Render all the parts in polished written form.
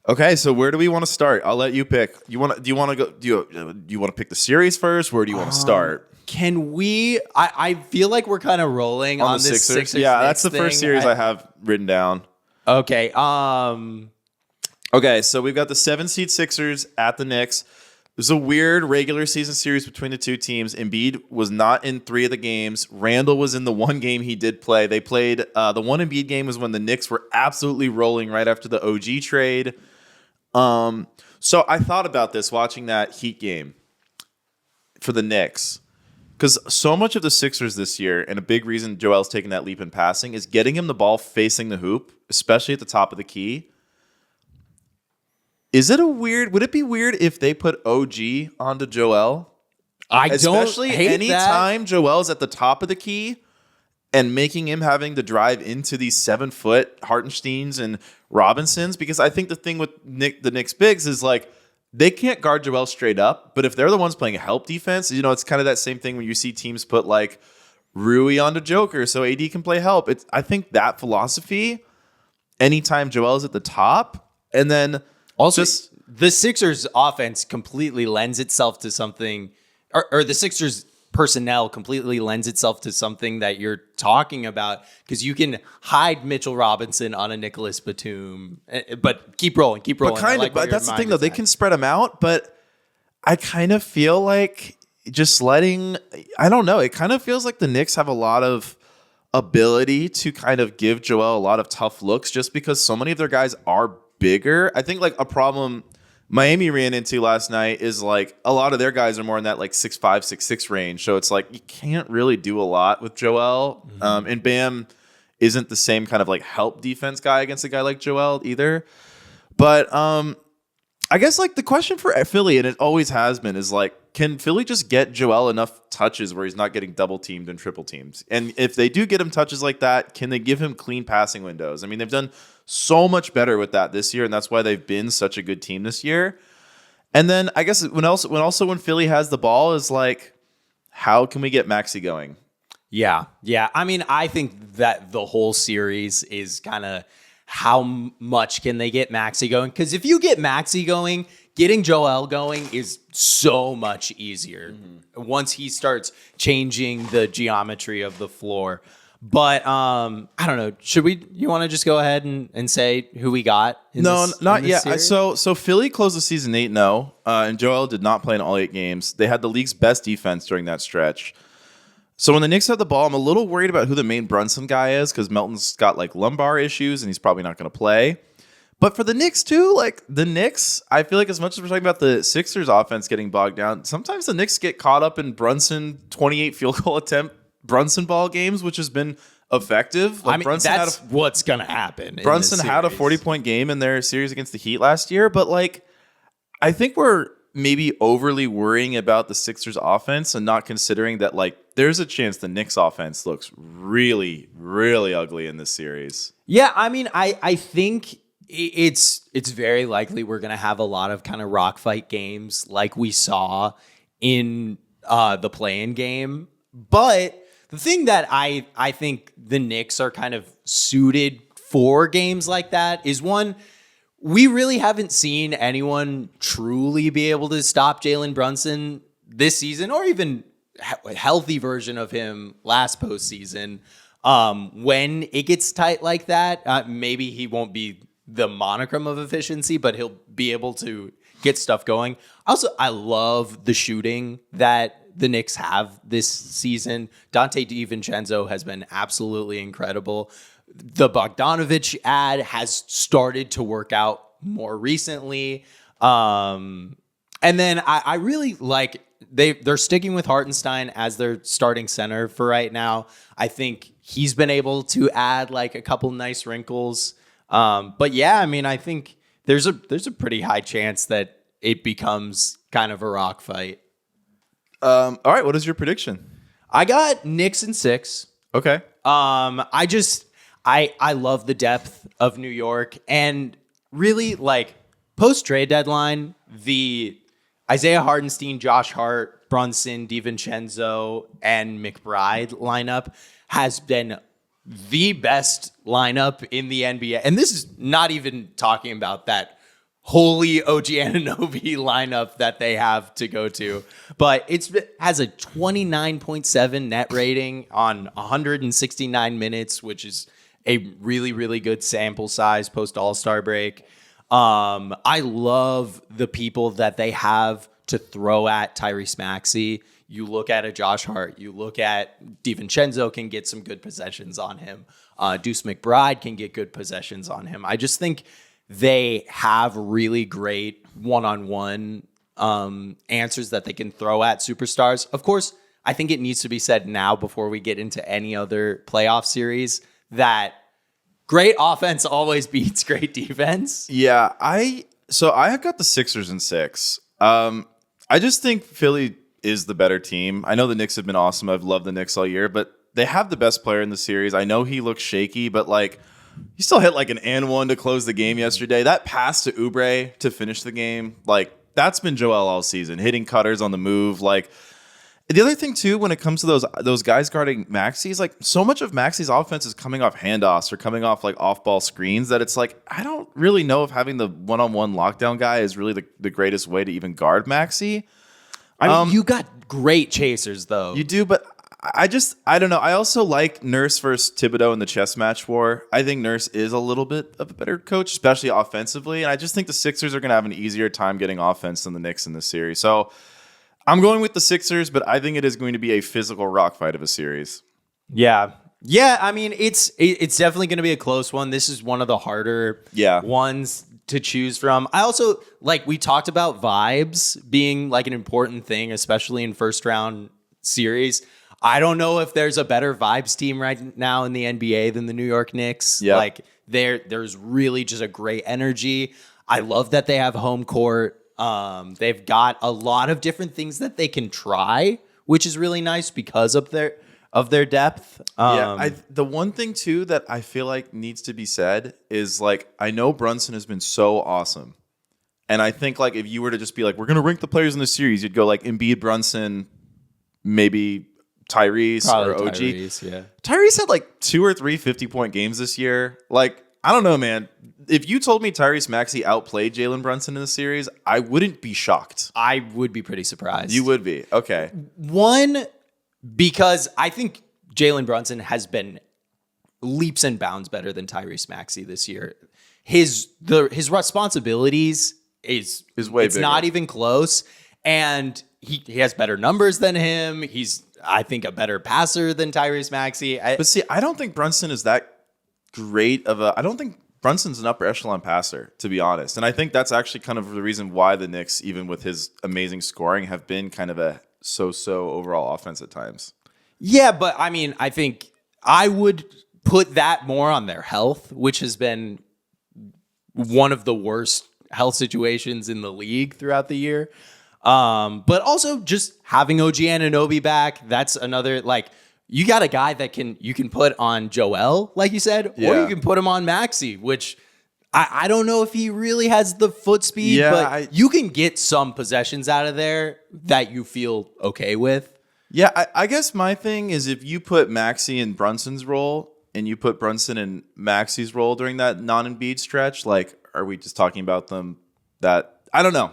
Okay, so where do we want to start? I'll let you pick. Do you want to pick the series first? Where do you want to start? Can we? I feel like we're kind of rolling on the this Sixers. Yeah, that's the thing. first series I have written down. Okay. Okay, so we've got the 7-seed Sixers at the Knicks. It was a weird regular season series between the two teams. Embiid was not in 3 of the games. Randall was in the 1 game he did play. They played the one Embiid game was when the Knicks were absolutely rolling right after the OG trade. So I thought about this watching that Heat game for the Knicks. Because so much of the Sixers this year, and a big reason Joel's taking that leap in passing, is getting him the ball facing the hoop, especially at the top of the key. Would it be weird if they put OG onto Joel? Especially anytime Joel's at the top of the key and making him having to drive into these 7-foot Hartensteins and Robinsons, because I think the thing with the Knicks bigs is like they can't guard Joel straight up, but if they're the ones playing a help defense, it's kind of that same thing when you see teams put like Rui onto Joker so AD can play help. I think that philosophy, anytime Joel's at the top, and then also the Sixers offense completely lends itself to something, or the Sixers personnel completely lends itself to something that you're talking about, because you can hide Mitchell Robinson on a Nicholas Batum, but keep rolling. But that's the thing though, they can spread them out, but I kind of feel like I don't know, it kind of feels like the Knicks have a lot of ability to kind of give Joel a lot of tough looks just because so many of their guys are bigger. I think like a problem Miami ran into last night is like a lot of their guys are more in that like 6'5", 6'6" range. So it's like you can't really do a lot with Joel. Mm-hmm. And Bam isn't the same kind of like help defense guy against a guy like Joel either. But I guess like the question for Philly, and it always has been, is like, can Philly just get Joel enough touches where he's not getting double teamed and triple teamed? And if they do get him touches like that, can they give him clean passing windows? I mean, they've done so much better with that this year, and that's why they've been such a good team this year. And then I guess when Philly has the ball is like, how can we get Maxey going? Yeah. I mean, I think that the whole series is kind of how much can they get Maxey going? Because if you get Maxey going, getting Joel going is so much easier once he starts changing the geometry of the floor. But I don't know. You want to just go ahead and say who we got? Not yet. So Philly closed the season 8-0, and Joel did not play in all 8 games. They had the league's best defense during that stretch. So when the Knicks had the ball, I'm a little worried about who the main Brunson guy is because Melton's got like lumbar issues and he's probably not going to play. But for the Knicks too, like the Knicks, I feel like as much as we're talking about the Sixers offense getting bogged down, sometimes the Knicks get caught up in Brunson 28 field goal attempt Brunson ball games, which has been effective. Like that's what's going to happen. Brunson had a 40-point game in their series against the Heat last year, but like I think we're maybe overly worrying about the Sixers offense and not considering that like there's a chance the Knicks offense looks really, really ugly in this series. Yeah, I mean, I think it's very likely we're going to have a lot of kind of rock fight games like we saw in the play-in game. But the thing that I think the Knicks are kind of suited for games like that is, one, we really haven't seen anyone truly be able to stop Jalen Brunson this season, or even a healthy version of him last postseason. When it gets tight like that, maybe he won't be the monochrome of efficiency, but he'll be able to get stuff going. Also, I love the shooting that the Knicks have this season. Dante DiVincenzo has been absolutely incredible. The Bogdanović ad has started to work out more recently. And then I really like they're sticking with Hartenstein as their starting center for right now. I think he's been able to add like a couple nice wrinkles. But yeah, I mean, I think there's a pretty high chance that it becomes kind of a rock fight. All right, what is your prediction? I got Knicks in 6. Okay. I love the depth of New York, and really like post trade deadline, the Isaiah Hartenstein, Josh Hart, Brunson, DiVincenzo, and McBride lineup has been the best lineup in the NBA. And this is not even talking about that holy OG Anunoby lineup that they have to go to. But it has a 29.7 net rating on 169 minutes, which is a really, really good sample size post All-Star break. I love the people that they have to throw at Tyrese Maxey. You look at a Josh Hart. You look at DiVincenzo can get some good possessions on him. Deuce McBride can get good possessions on him. I just think they have really great one-on-one answers that they can throw at superstars. Of course, I think it needs to be said now before we get into any other playoff series that great offense always beats great defense. Yeah, I have got the Sixers in 6. I just think Philly is the better team. I know the Knicks have been awesome. I've loved the Knicks all year, but they have the best player in the series. I know he looks shaky, but like he still hit like an and-one to close the game yesterday. That pass to Oubre to finish the game, like that's been Joel all season, hitting cutters on the move. Like the other thing too, when it comes to those guys guarding Maxey's, like so much of Maxey's offense is coming off handoffs or coming off like off-ball screens that it's like I don't really know if having the one-on-one lockdown guy is really the greatest way to even guard Maxey. I mean, you got great chasers though. You do, but I don't know. I also like Nurse versus Thibodeau in the chess match war. I think Nurse is a little bit of a better coach, especially offensively. And I just think the Sixers are going to have an easier time getting offense than the Knicks in this series. So I'm going with the Sixers, but I think it is going to be a physical rock fight of a series. Yeah. Yeah, I mean, it's definitely going to be a close one. This is one of the harder ones to choose from. I also, like, we talked about vibes being like an important thing, especially in first round series. I don't know if there's a better vibes team right now in the NBA than the New York Knicks. Yep. Like there's really just a great energy. I love that they have home court. They've got a lot of different things that they can try, which is really nice because of their depth. The one thing too that I feel like needs to be said is like I know Brunson has been so awesome, and I think like if you were to just be like we're gonna rank the players in the series, you'd go like Embiid, Brunson, maybe Tyrese or OG. Tyrese had like 2 or 3 50-point games this year. Like I don't know, man. If you told me Tyrese Maxey outplayed Jalen Brunson in the series, I wouldn't be shocked. I would be pretty surprised. You would be. Okay. One, because I think Jalen Brunson has been leaps and bounds better than Tyrese Maxey this year. His responsibilities is way bigger. Not even close. And he has better numbers than him. He's, I think, a better passer than Tyrese Maxey. But see, I don't think Brunson is that great of a... I don't think Brunson's an upper echelon passer, to be honest. And I think that's actually kind of the reason why the Knicks, even with his amazing scoring, have been kind of a so-so overall offense at times. Yeah, but I mean, I think I would put that more on their health, which has been one of the worst health situations in the league throughout the year. But also just having OG Anunoby back, that's another, like, you got a guy that you can put on Joel, like you said, or you can put him on Maxey, which I don't know if he really has the foot speed, but you can get some possessions out of there that you feel okay with. Yeah, I guess my thing is if you put Maxey in Brunson's role and you put Brunson in Maxey's role during that non-Embiid stretch, like, are we just talking about them that, I don't know.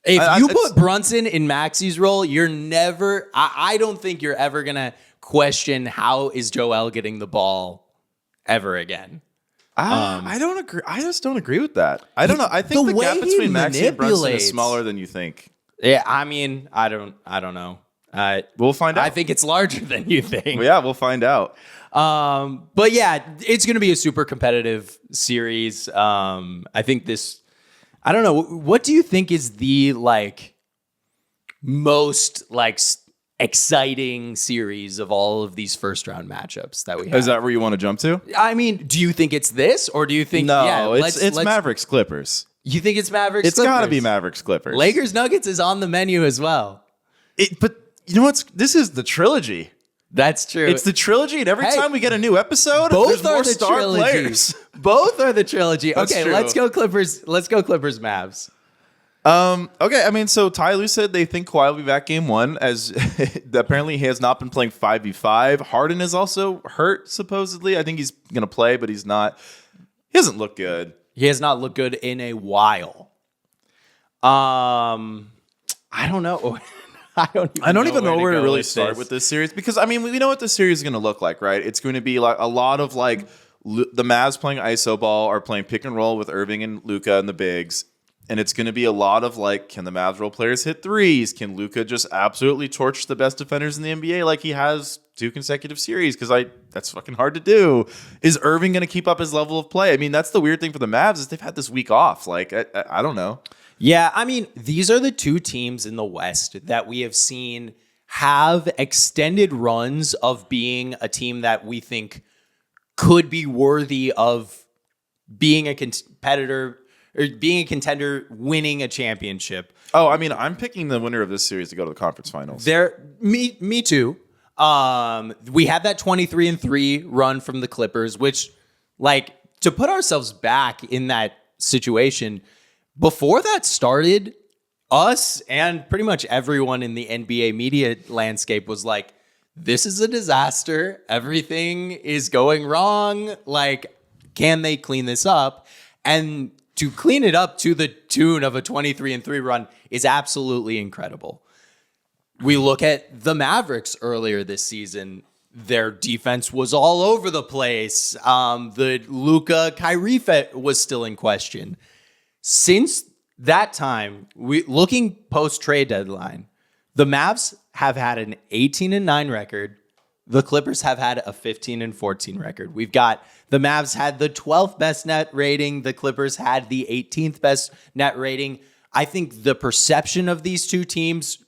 If you put Brunson in Maxey's role, you're never, I don't think you're ever going to question how is Joel getting the ball ever again. I don't agree. I just don't agree with that. I don't know. I think the gap between Maxey and Brunson is smaller than you think. Yeah, I mean, I don't know. We'll find out. I think it's larger than you think. Well, yeah, we'll find out. But yeah, it's going to be a super competitive series. I think this, I don't know. What do you think is the most exciting series of all of these first round matchups that we have? Is that where you want to jump to? I mean, do you think it's this, or do you think it's Mavericks Clippers? You think it's Mavericks? It's got to be Mavericks Clippers. Lakers Nuggets is on the menu as well. But you know what's? This is the trilogy. That's true. It's the trilogy, and every time we get a new episode, there's more star players. Both are the trilogy. That's okay, true. let's go Clippers. Let's go Clippers Mavs. Okay, I mean, so Ty Lue said they think Kawhi will be back game 1, as apparently he has not been playing 5v5. Harden is also hurt, supposedly. I think he's going to play, but he's not. He doesn't look good. He has not looked good in a while. I don't know. I don't even know where to really start this. with this series because I mean we know what the series is going to look like, right? It's going to be like a lot of like the Mavs playing iso ball or playing pick and roll with Irving and Luka and the bigs, and it's going to be a lot of like, can the Mavs role players hit threes? Can Luka just absolutely torch the best defenders in the NBA like he has 2 consecutive series? Because that's fucking hard to do. Is Irving going to keep up his level of play? I mean, that's the weird thing for the Mavs is they've had this week off. Like I don't know. Yeah, I mean, these are the 2 teams in the West that we have seen have extended runs of being a team that we think could be worthy of being a competitor or being a contender, winning a championship. Oh, I mean, I'm picking the winner of this series to go to the conference finals. Me too. We had that 23-3 run from the Clippers, which, like, to put ourselves back in that situation, before that started, us and pretty much everyone in the NBA media landscape was like, this is a disaster. Everything is going wrong. Like, can they clean this up? And to clean it up to the tune of a 23-3 run is absolutely incredible. We look at the Mavericks earlier this season. Their defense was all over the place. The Luka Kyrie fit was still in question. Since that time, looking post-trade deadline, the Mavs have had an 18-9 record. The Clippers have had a 15-14 record. We've got the Mavs had the 12th best net rating. The Clippers had the 18th best net rating. I think the perception of these 2 teams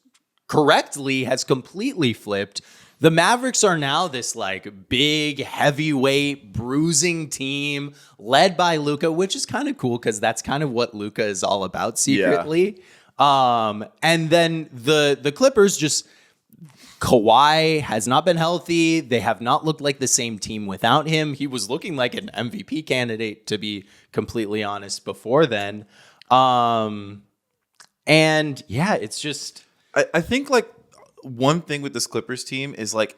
correctly has completely flipped. The Mavericks are now this like big, heavyweight, bruising team led by Luka, which is kind of cool because that's kind of what Luka is all about secretly. Yeah. And then the Clippers just, Kawhi has not been healthy. They have not looked like the same team without him. He was looking like an MVP candidate, to be completely honest, before then. And yeah, it's just... I think like one thing with this Clippers team is like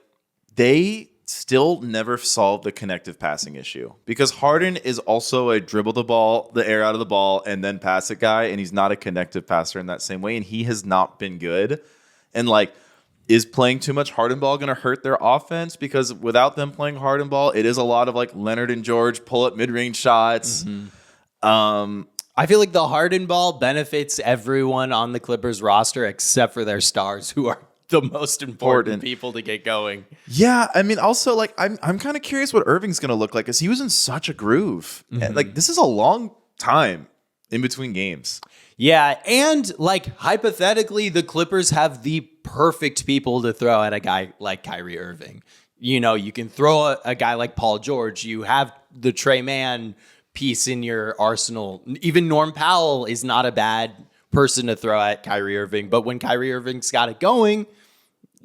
they still never solved the connective passing issue because Harden is also a dribble the air out of the ball and then pass it guy, and he's not a connective passer in that same way, and he has not been good. And like, is playing too much Harden ball going to hurt their offense? Because without them playing Harden ball, it is a lot of like Leonard and George pull up mid-range shots. Mm-hmm. I feel like the Harden ball benefits everyone on the Clippers roster except for their stars, who are the most important people to get going. Yeah, I mean, also like I'm kind of curious what Irving's going to look like because he was in such a groove. Mm-hmm. And, like, this is a long time in between games. Yeah, and like hypothetically, the Clippers have the perfect people to throw at a guy like Kyrie Irving. You know, you can throw a guy like Paul George. You have the Trey Mann piece in your arsenal. Even Norm Powell is not a bad person to throw at Kyrie Irving. But when Kyrie Irving's got it going,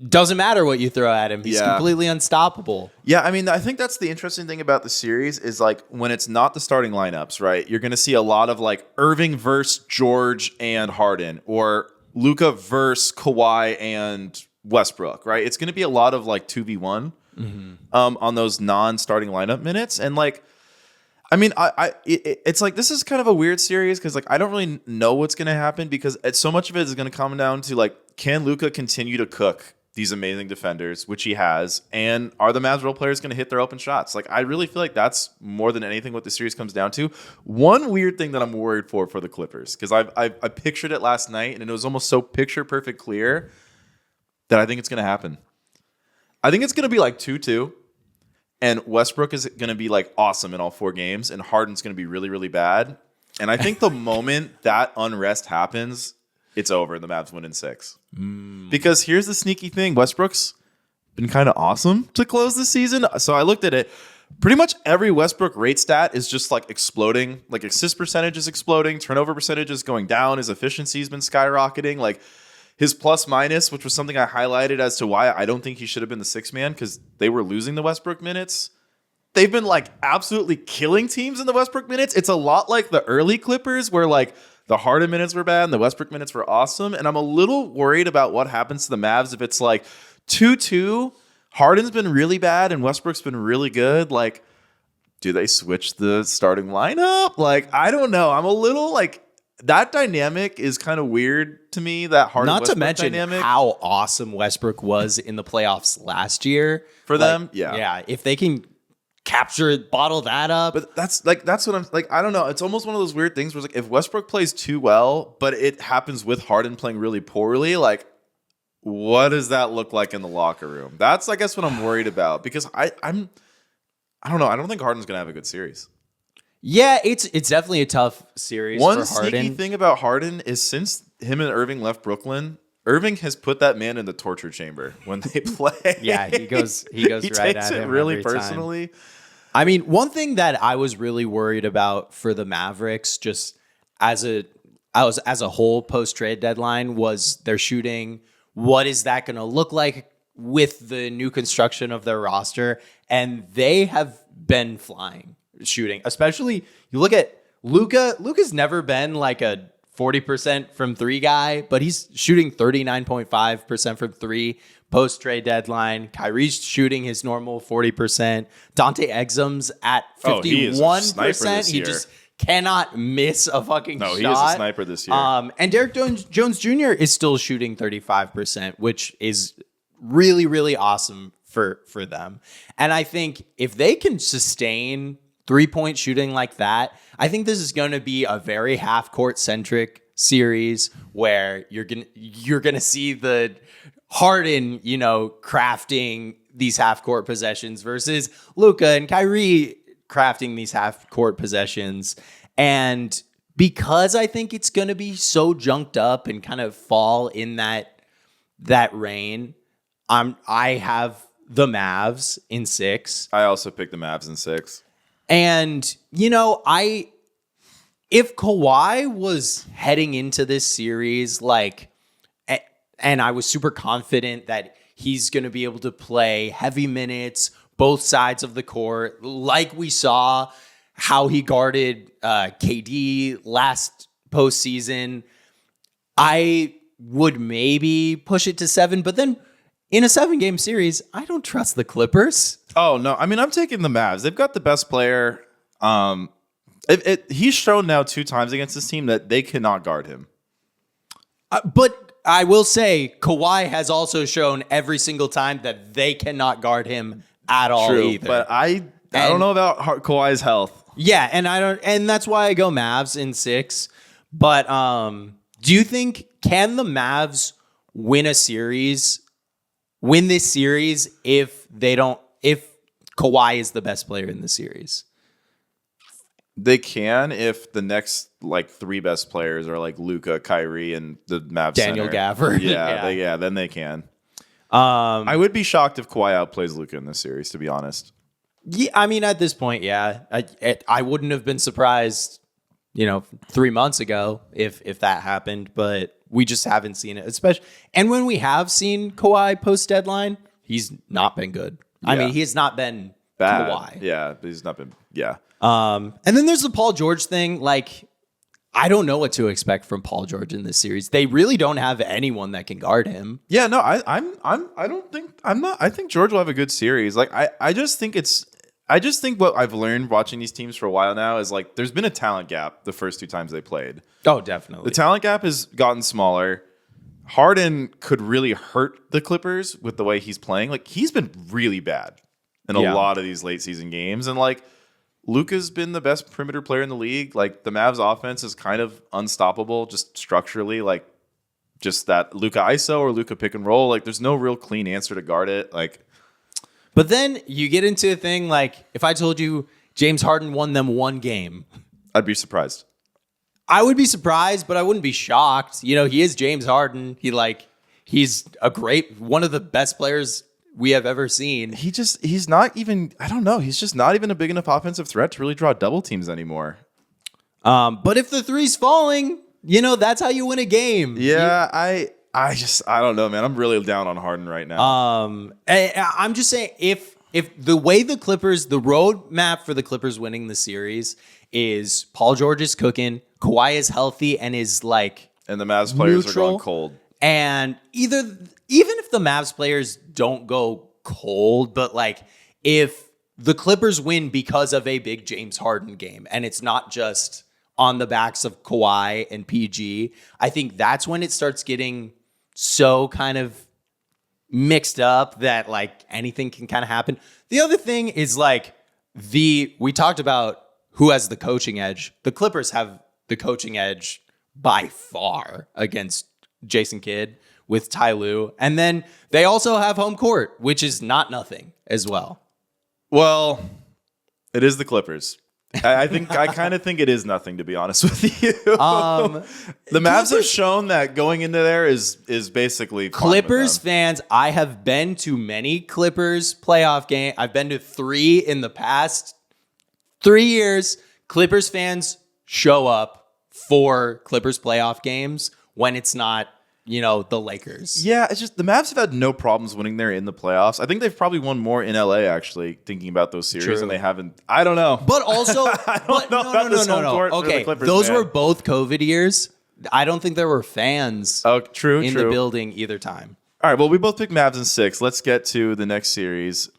doesn't matter what you throw at him. He's completely unstoppable. Yeah, I mean, I think that's the interesting thing about the series is like when it's not the starting lineups, right? You're going to see a lot of like Irving versus George and Harden, or Luka versus Kawhi and Westbrook, right? It's going to be a lot of like 2v1 on those non-starting lineup minutes. And like, I mean, it's like this is kind of a weird series because like I don't really know what's going to happen because so much of it is going to come down to like, can Luka continue to cook these amazing defenders, which he has, and are the Mavs role players going to hit their open shots? Like, I really feel like that's more than anything what the series comes down to. One weird thing that I'm worried for the Clippers, because I pictured it last night, and it was almost so picture perfect clear that I think it's going to happen. I think it's going to be like 2-2, and Westbrook is going to be like awesome in all 4 games, and Harden's going to be really, really bad. And I think the moment that unrest happens, it's over. The Mavs win in 6. Because here's the sneaky thing. Westbrook's been kind of awesome to close the season. So I looked at it. Pretty much every Westbrook rate stat is just like exploding. Like assist percentage is exploding. Turnover percentage is going down. His efficiency has been skyrocketing. Like his plus minus, which was something I highlighted as to why I don't think he should have been the 6th man because they were losing the Westbrook minutes. They've been like absolutely killing teams in the Westbrook minutes. It's a lot like the early Clippers where like the Harden minutes were bad and the Westbrook minutes were awesome. And I'm a little worried about what happens to the Mavs if it's like 2-2. Harden's been really bad and Westbrook's been really good. Like, do they switch the starting lineup? Like, I don't know. I'm a little like, that dynamic is kind of weird to me. That Harden Not to Westbrook mention dynamic. how awesome Westbrook was in the playoffs last year For them. Yeah. Yeah. If they can bottle that up. But that's what I'm like. I don't know. It's almost one of those weird things where it's like if Westbrook plays too well, but it happens with Harden playing really poorly, like what does that look like in the locker room? That's I guess what I'm worried about because I don't know. I don't think Harden's gonna have a good series. Yeah, it's definitely a tough series One for Harden. sneaky thing about Harden is since him and Irving left Brooklyn, Irving has put that man in the torture chamber when they play. Yeah, he goes he right takes at it him really every time. personally. I mean, one thing that I was really worried about for the Mavericks, just as a whole post trade deadline, was their shooting. What is that going to look like with the new construction of their roster? And they have been flying shooting, especially you look at Luka. Luka's never been like a 40% from three guy, but he's shooting 39.5% from three post trade deadline. Kyrie's shooting his normal 40%. Dante Exum's at 51%. He just cannot miss a fucking shot. No, he is a sniper this year. And Derek Jones Jr. is still shooting 35%, which is really, really awesome for them. And I think if they can sustain 3-point shooting like that, I think this is going to be a very half-court centric series where you're gonna see the Harden, crafting these half-court possessions versus Luka and Kyrie crafting these half-court possessions. And because I think it's going to be so junked up and kind of fall in that reign, I have the Mavs in 6. I also picked the Mavs in 6. And, if Kawhi was heading into this series, and I was super confident that he's going to be able to play heavy minutes, both sides of the court, like we saw how he guarded KD last postseason, I would maybe push it to 7. But then in a 7-game series, I don't trust the Clippers. Oh, no. I mean, I'm taking the Mavs. They've got the best player. He's shown now 2 times against this team that they cannot guard him. But I will say Kawhi has also shown every single time that they cannot guard him at all either. But I don't know about Kawhi's health. Yeah, and that's why I go Mavs in 6. But do you think can the Mavs win this series if Kawhi is the best player in the series? They can if the next 3 best players are like Luka, Kyrie, and the Mavs Daniel center. Gafford. Yeah, then they can. I would be shocked if Kawhi outplays Luka in this series, to be honest. Yeah, I mean, at this point, yeah. I wouldn't have been surprised, 3 months ago if that happened, but we just haven't seen it. And when we have seen Kawhi post-deadline, he's not been good. Yeah. I mean, he has not been bad. Kawhi. Yeah, but he's not been, yeah. And then there's the Paul George thing. I don't know what to expect from Paul George in this series. They really don't have anyone that can guard him. Yeah, no, I think George will have a good series. I just think what I've learned watching these teams for a while now is there's been a talent gap the first 2 times they played. Oh, definitely. The talent gap has gotten smaller. Harden could really hurt the Clippers with the way he's playing. He's been really bad in a lot of these late season games. And Luka's been the best perimeter player in the league. The Mavs offense is kind of unstoppable just structurally. Just that Luka ISO or Luka pick and roll. There's no real clean answer to guard it. But then you get into a thing if I told you James Harden won them 1 game. I'd be surprised. I would be surprised, but I wouldn't be shocked. He is James Harden. He's one of the best players we have ever seen. He's not even, I don't know. He's just not even a big enough offensive threat to really draw double teams anymore. But if the three's falling, that's how you win a game. Yeah, I don't know, man. I'm really down on Harden right now. I'm just saying if the way the roadmap for the Clippers winning the series is Paul George is cooking, Kawhi is healthy and is and the Mavs players neutral, are going cold. And even if the Mavs players don't go cold, but if the Clippers win because of a big James Harden game and it's not just on the backs of Kawhi and PG, I think that's when it starts getting so kind of mixed up that like anything can kind of happen. The other thing is like we talked about who has the coaching edge. The Clippers have the coaching edge by far against Jason Kidd with Ty Lue. And then they also have home court, which is not nothing as well. Well, it is the Clippers. I kind of think it is nothing, to be honest with you. The Mavs have shown that going into there is basically fine Clippers fans. I have been to many Clippers playoff games. I've been to 3 in the past 3 years. Clippers fans show up for Clippers playoff games when it's not, the Lakers. Yeah, it's just the Mavs have had no problems winning there in the playoffs. I think they've probably won more in LA, actually, thinking about those series, and they haven't. I don't know. But also, no. Okay, those were both COVID years. I don't think there were fans true the building either time. All right, well, we both picked Mavs in 6. Let's get to the next series.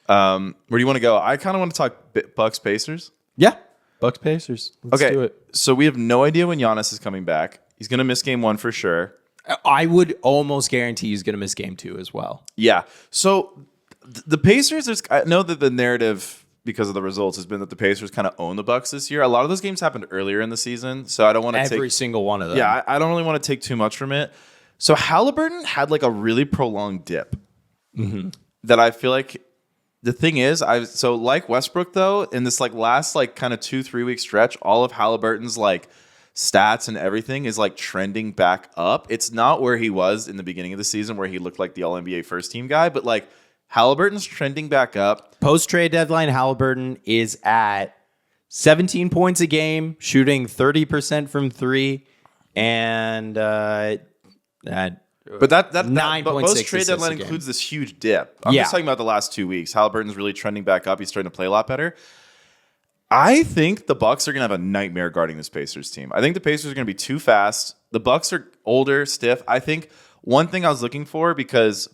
Where do you want to go? I kind of want to talk Bucks Pacers. Yeah, Bucks Pacers. Let's do it. So we have no idea when Giannis is coming back. He's going to miss game 1 for sure. I would almost guarantee he's going to miss game 2 as well. Yeah. So the Pacers, I know that the narrative, because of the results, has been that the Pacers kind of own the Bucks this year. A lot of those games happened earlier in the season, so I don't want to take every single one of them. Yeah, I don't really want to take too much from it. So Halliburton had like a really prolonged dip that I feel like the thing is, like Westbrook though, in this like last like kind of 2-3 week stretch, all of Halliburton's like stats and everything is like trending back up. It's not where he was in the beginning of the season where he looked like the All-NBA first team guy, but like Halliburton's trending back up. Post-trade deadline, Halliburton is at 17 points a game, shooting 30% from 3, and but that 9.6 post-trade deadline includes this huge dip. I'm just talking about the last 2 weeks. Halliburton's really trending back up. He's starting to play a lot better. I think the Bucks are going to have a nightmare guarding this Pacers team. I think the Pacers are going to be too fast. The Bucks are older, stiff. I think one thing I was looking for, because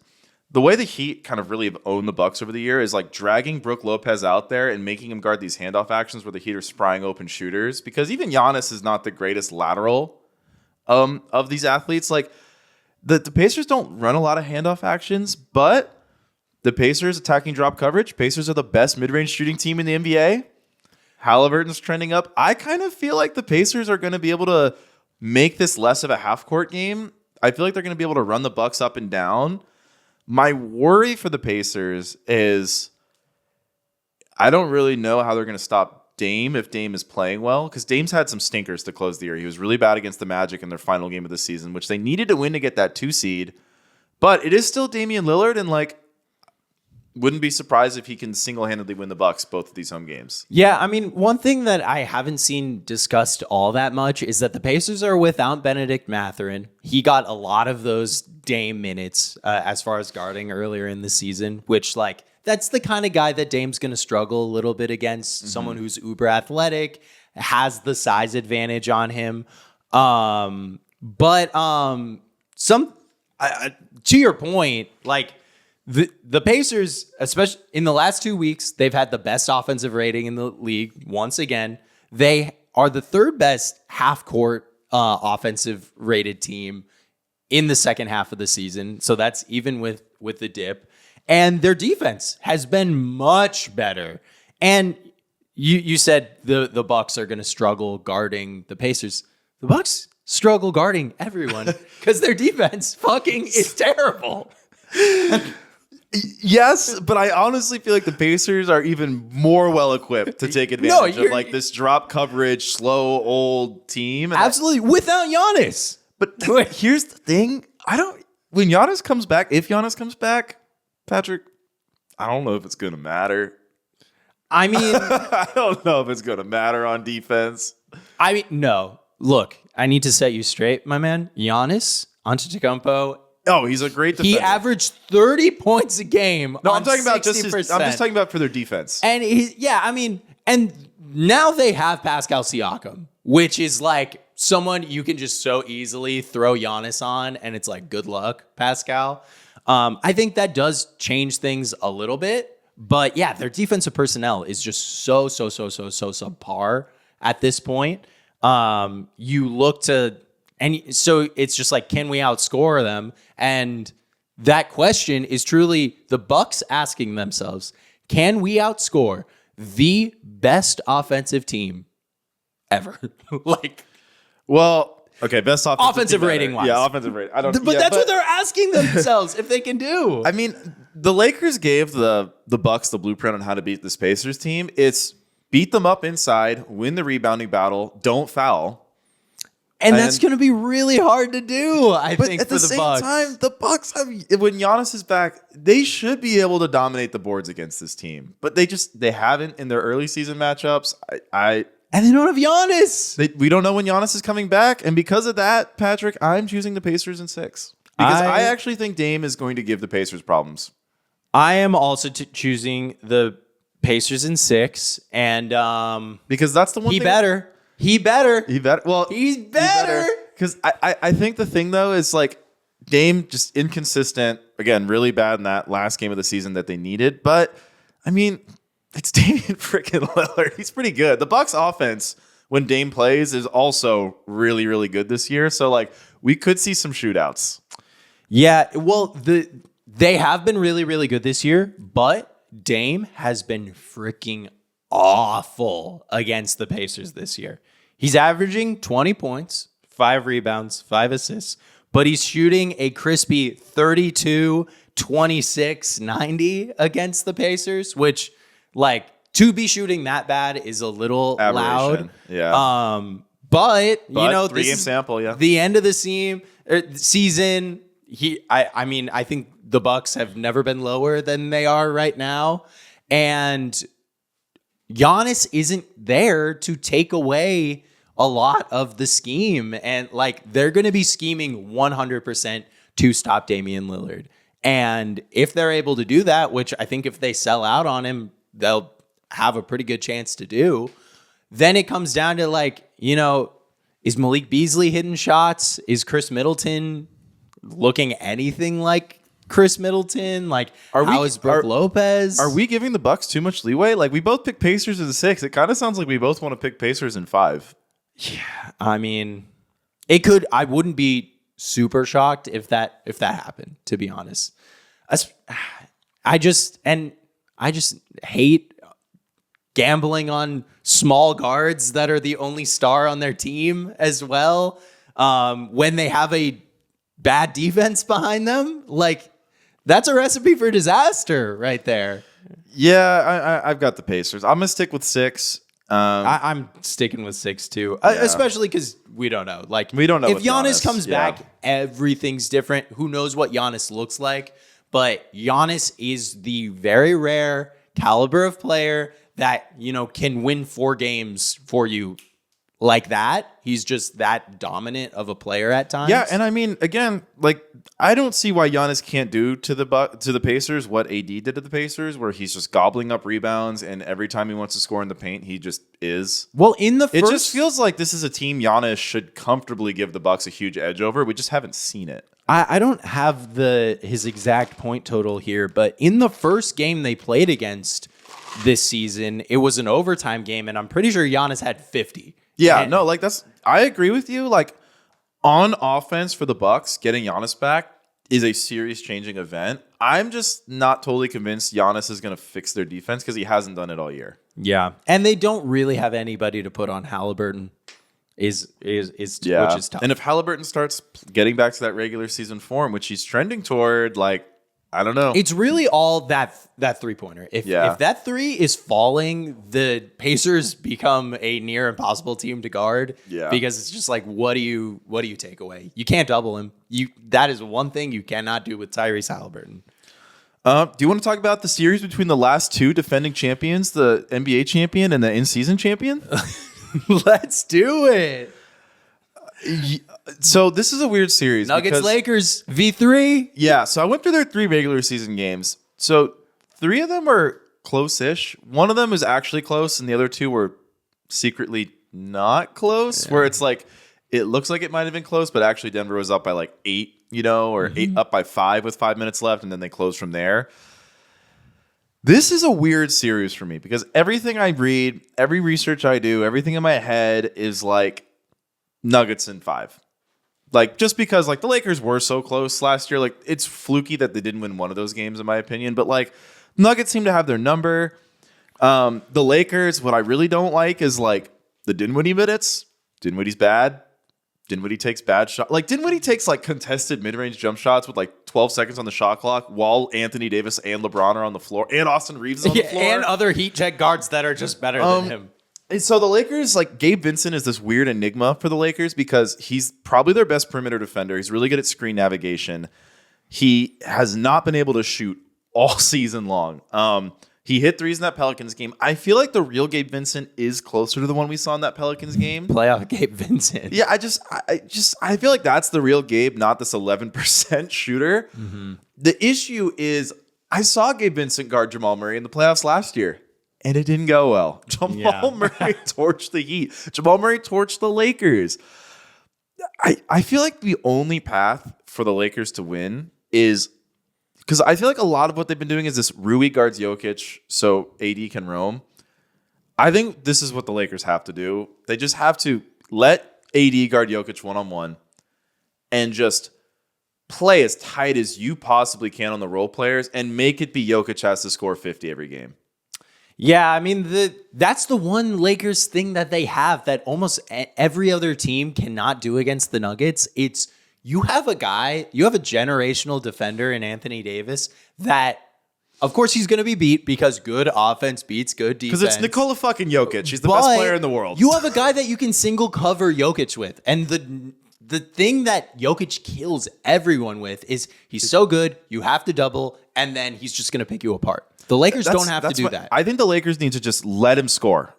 the way the Heat kind of really have owned the Bucks over the year is like dragging Brook Lopez out there and making him guard these handoff actions where the Heat are sprying open shooters. Because even Giannis is not the greatest lateral of these athletes. Like the Pacers don't run a lot of handoff actions, but the Pacers attacking drop coverage. Pacers are the best mid-range shooting team in the NBA. Halliburton's trending up. I kind of feel like the Pacers are going to be able to make this less of a half-court game. I feel like they're going to be able to run the Bucks up and down. My worry for the Pacers is I don't really know how they're going to stop Dame if Dame is playing well, because Dame's had some stinkers to close the year. He was really bad against the Magic in their final game of the season, which they needed to win to get that 2 seed. But it is still Damian Lillard, and like, wouldn't be surprised if he can single-handedly win the Bucks both of these home games. Yeah, I mean, one thing that I haven't seen discussed all that much is that the Pacers are without Benedict Mathurin. He got a lot of those Dame minutes as far as guarding earlier in the season, which, like, that's the kind of guy that Dame's going to struggle a little bit against. Someone who's uber athletic, has the size advantage on him. To your point, like, The Pacers, especially in the last 2 weeks, they've had the best offensive rating in the league. Once again, they are the 3rd best half-court offensive rated team in the second half of the season. So that's even with the dip. And their defense has been much better. And you said the Bucks are going to struggle guarding the Pacers. The Bucks struggle guarding everyone because their defense fucking is terrible. Yes, but I honestly feel like the Pacers are even more well-equipped to take advantage of like this drop coverage, slow, old team. And absolutely, without Giannis. But here's the thing. When Giannis comes back, if Giannis comes back, Patrick, I don't know if it's going to matter. I mean, I don't know if it's going to matter on defense. I mean, no. Look, I need to set you straight, my man. Giannis Antetokounmpo. Oh, he's a great defender. He averaged 30 points a game. No, I'm talking about 60%. I'm just talking about for their defense. And and now they have Pascal Siakam, which is like someone you can just so easily throw Giannis on, and it's like, good luck, Pascal. I think that does change things a little bit, but yeah, their defensive personnel is just so subpar at this point. You look to, and so it's just like, can we outscore them? And that question is truly the Bucks asking themselves, can we outscore the best offensive team ever? Okay, best offensive rating wise. Yeah, offensive rating. But what they're asking themselves if they can do. I mean, the Lakers gave the Bucks the blueprint on how to beat this Pacers team. It's beat them up inside, win the rebounding battle, don't foul. And that's going to be really hard to do, I think, at for the Bucks. But at the same time, the Bucks when Giannis is back, they should be able to dominate the boards against this team. But they haven't in their early season matchups. And they don't have Giannis. We don't know when Giannis is coming back. And because of that, Patrick, I'm choosing the Pacers in 6. Because I actually think Dame is going to give the Pacers problems. I am also choosing the Pacers in 6. And because that's the one thing. He better. Well, he's better. Because I think the thing, though, is like Dame just inconsistent. Again, really bad in that last game of the season that they needed. But, I mean, it's Damian freaking Lillard. He's pretty good. The Bucks offense, when Dame plays, is also really, really good this year. So, like, we could see some shootouts. Yeah, well, they have been really, really good this year. But Dame has been freaking awful against the Pacers this year. He's averaging 20 points, 5 rebounds, 5 assists, but he's shooting a crispy 32, 26, 90 against the Pacers, which, like, to be shooting that bad is a little loud. Yeah. But you know, 3-game sample, yeah. The end of the season. I think the Bucks have never been lower than they are right now, and Giannis isn't there to take away a lot of the scheme. And like, they're going to be scheming 100% to stop Damian Lillard. And if they're able to do that, which I think if they sell out on him, they'll have a pretty good chance to do, then it comes down to, like, you know, is Malik Beasley hitting shots? Is Chris Middleton looking anything like Chris Middleton? Like, how is Brook Lopez? Are we giving the Bucks too much leeway? Like, we both picked Pacers in 6. It kind of sounds like we both want to pick Pacers in 5. Yeah, I mean, it could. I wouldn't be super shocked if that happened, to be honest. I just hate gambling on small guards that are the only star on their team as well. When they have a bad defense behind them, like, that's a recipe for disaster right there. Yeah, I've got the Pacers. I'm gonna stick with 6. I'm sticking with 6 too, especially because we don't know. Like, we don't know if Giannis comes back, everything's different. Who knows what Giannis looks like? But Giannis is the very rare caliber of player that, you know, can win 4 games for you like that. He's just that dominant of a player at times. Yeah, and I mean, again, like, I don't see why Giannis can't do to the Pacers what AD did to the Pacers, where he's just gobbling up rebounds, and every time he wants to score in the paint, he just is. Well, it just feels like this is a team Giannis should comfortably give the Bucks a huge edge over. We just haven't seen it. I don't have his exact point total here, but in the first game they played against this season, it was an overtime game, and I'm pretty sure Giannis had 50. Yeah, no, like, I agree with you. Like, on offense for the Bucks, getting Giannis back is a series-changing event. I'm just not totally convinced Giannis is going to fix their defense because he hasn't done it all year. Yeah, and they don't really have anybody to put on Halliburton. Which is tough. And if Halliburton starts getting back to that regular season form, which he's trending toward, like, I don't know. It's really all that 3-pointer. If that 3 is falling, the Pacers become a near impossible team to guard. Yeah. Because it's just like, what do you take away? You can't double him. That is one thing you cannot do with Tyrese Halliburton. Do you want to talk about the series between the last 2 defending champions, the NBA champion and the in-season champion? Let's do it. So this is a weird series. Nuggets Lakers V3. Yeah, so I went through their 3 regular season games. So 3 of them are close-ish. One of them is actually close, and the other 2 were secretly not close, where it's like, it looks like it might have been close, but actually Denver was up by like 8, or 8 up by 5 with 5 minutes left, and then they closed from there. This is a weird series for me because everything I read, every research I do, everything in my head is like, Nuggets in 5. Like, just because, like, the Lakers were so close last year, like, it's fluky that they didn't win one of those games, in my opinion. But, like, Nuggets seem to have their number. The Lakers, what I really don't like is, like, the Dinwiddie minutes. Dinwiddie's bad. Dinwiddie takes bad shots. Like, Dinwiddie takes, like, contested mid-range jump shots with, like, 12 seconds on the shot clock while Anthony Davis and LeBron are on the floor and Austin Reeves is on the floor. And other heat check guards that are just better than him. And so the Lakers, like, Gabe Vincent is this weird enigma for the Lakers because he's probably their best perimeter defender. He's really good at screen navigation. He has not been able to shoot all season long. He hit threes in that Pelicans game. I feel like the real Gabe Vincent is closer to the one we saw in that Pelicans game. Playoff Gabe Vincent. Yeah, I feel like that's the real Gabe, not this 11% shooter. Mm-hmm. The issue is I saw Gabe Vincent guard Jamal Murray in the playoffs last year, and it didn't go well. Jamal Murray torched the Heat. Jamal Murray torched the Lakers. I feel like the only path for the Lakers to win is because I feel like a lot of what they've been doing is this Rui guards Jokic so AD can roam. I think this is what the Lakers have to do. They just have to let AD guard Jokic one-on-one and just play as tight as you possibly can on the role players and make it be Jokic has to score 50 every game. Yeah, I mean, that's the one Lakers thing that they have that almost every other team cannot do against the Nuggets. It's you have a generational defender in Anthony Davis that, of course, he's going to be beat because good offense beats good defense. Because it's Nikola fucking Jokic. He's the best player in the world. You have a guy that you can single cover Jokic with. And the thing that Jokic kills everyone with is he's so good, you have to double, and then he's just going to pick you apart. The Lakers don't have to do that. I think the Lakers need to just let him score.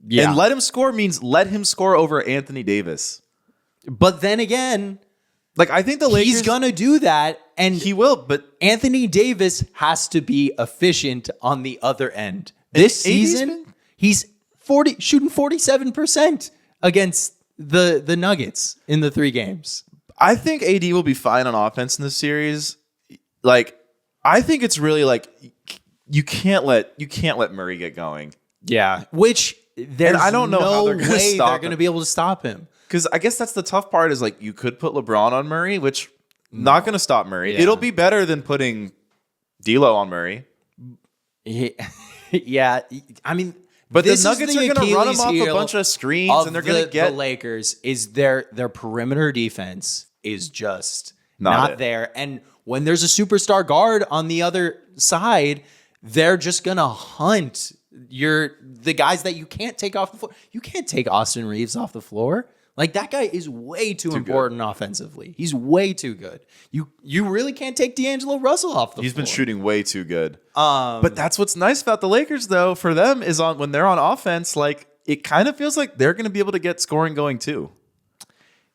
Yeah. And let him score means let him score over Anthony Davis. But then again, like, I think the Lakers... He's going to do that, and he will, but... Anthony Davis has to be efficient on the other end. This season, he's shooting 47% against the Nuggets in the 3 games. I think AD will be fine on offense in this series. Like, I think it's really, like, you can't let Murray get going. Yeah, which there's I don't know how they're going to stop they're going to be able to stop him. Because I guess that's the tough part is, like, you could put LeBron on Murray, which not going to stop Murray. Yeah. It'll be better than putting D'Lo on Murray. Yeah, I mean, but the Nuggets are going to run him off a bunch of screens, and they're going to get the Lakers. Is their perimeter defense is just not there, and when there's a superstar guard on the other side, they're just going to hunt the guys that you can't take off the floor. You can't take Austin Reeves off the floor. Like, that guy is way too important offensively. He's way too good. You really can't take D'Angelo Russell off the floor. He's been shooting way too good. But that's what's nice about the Lakers, though, for them is when they're on offense, like, it kind of feels like they're going to be able to get scoring going too.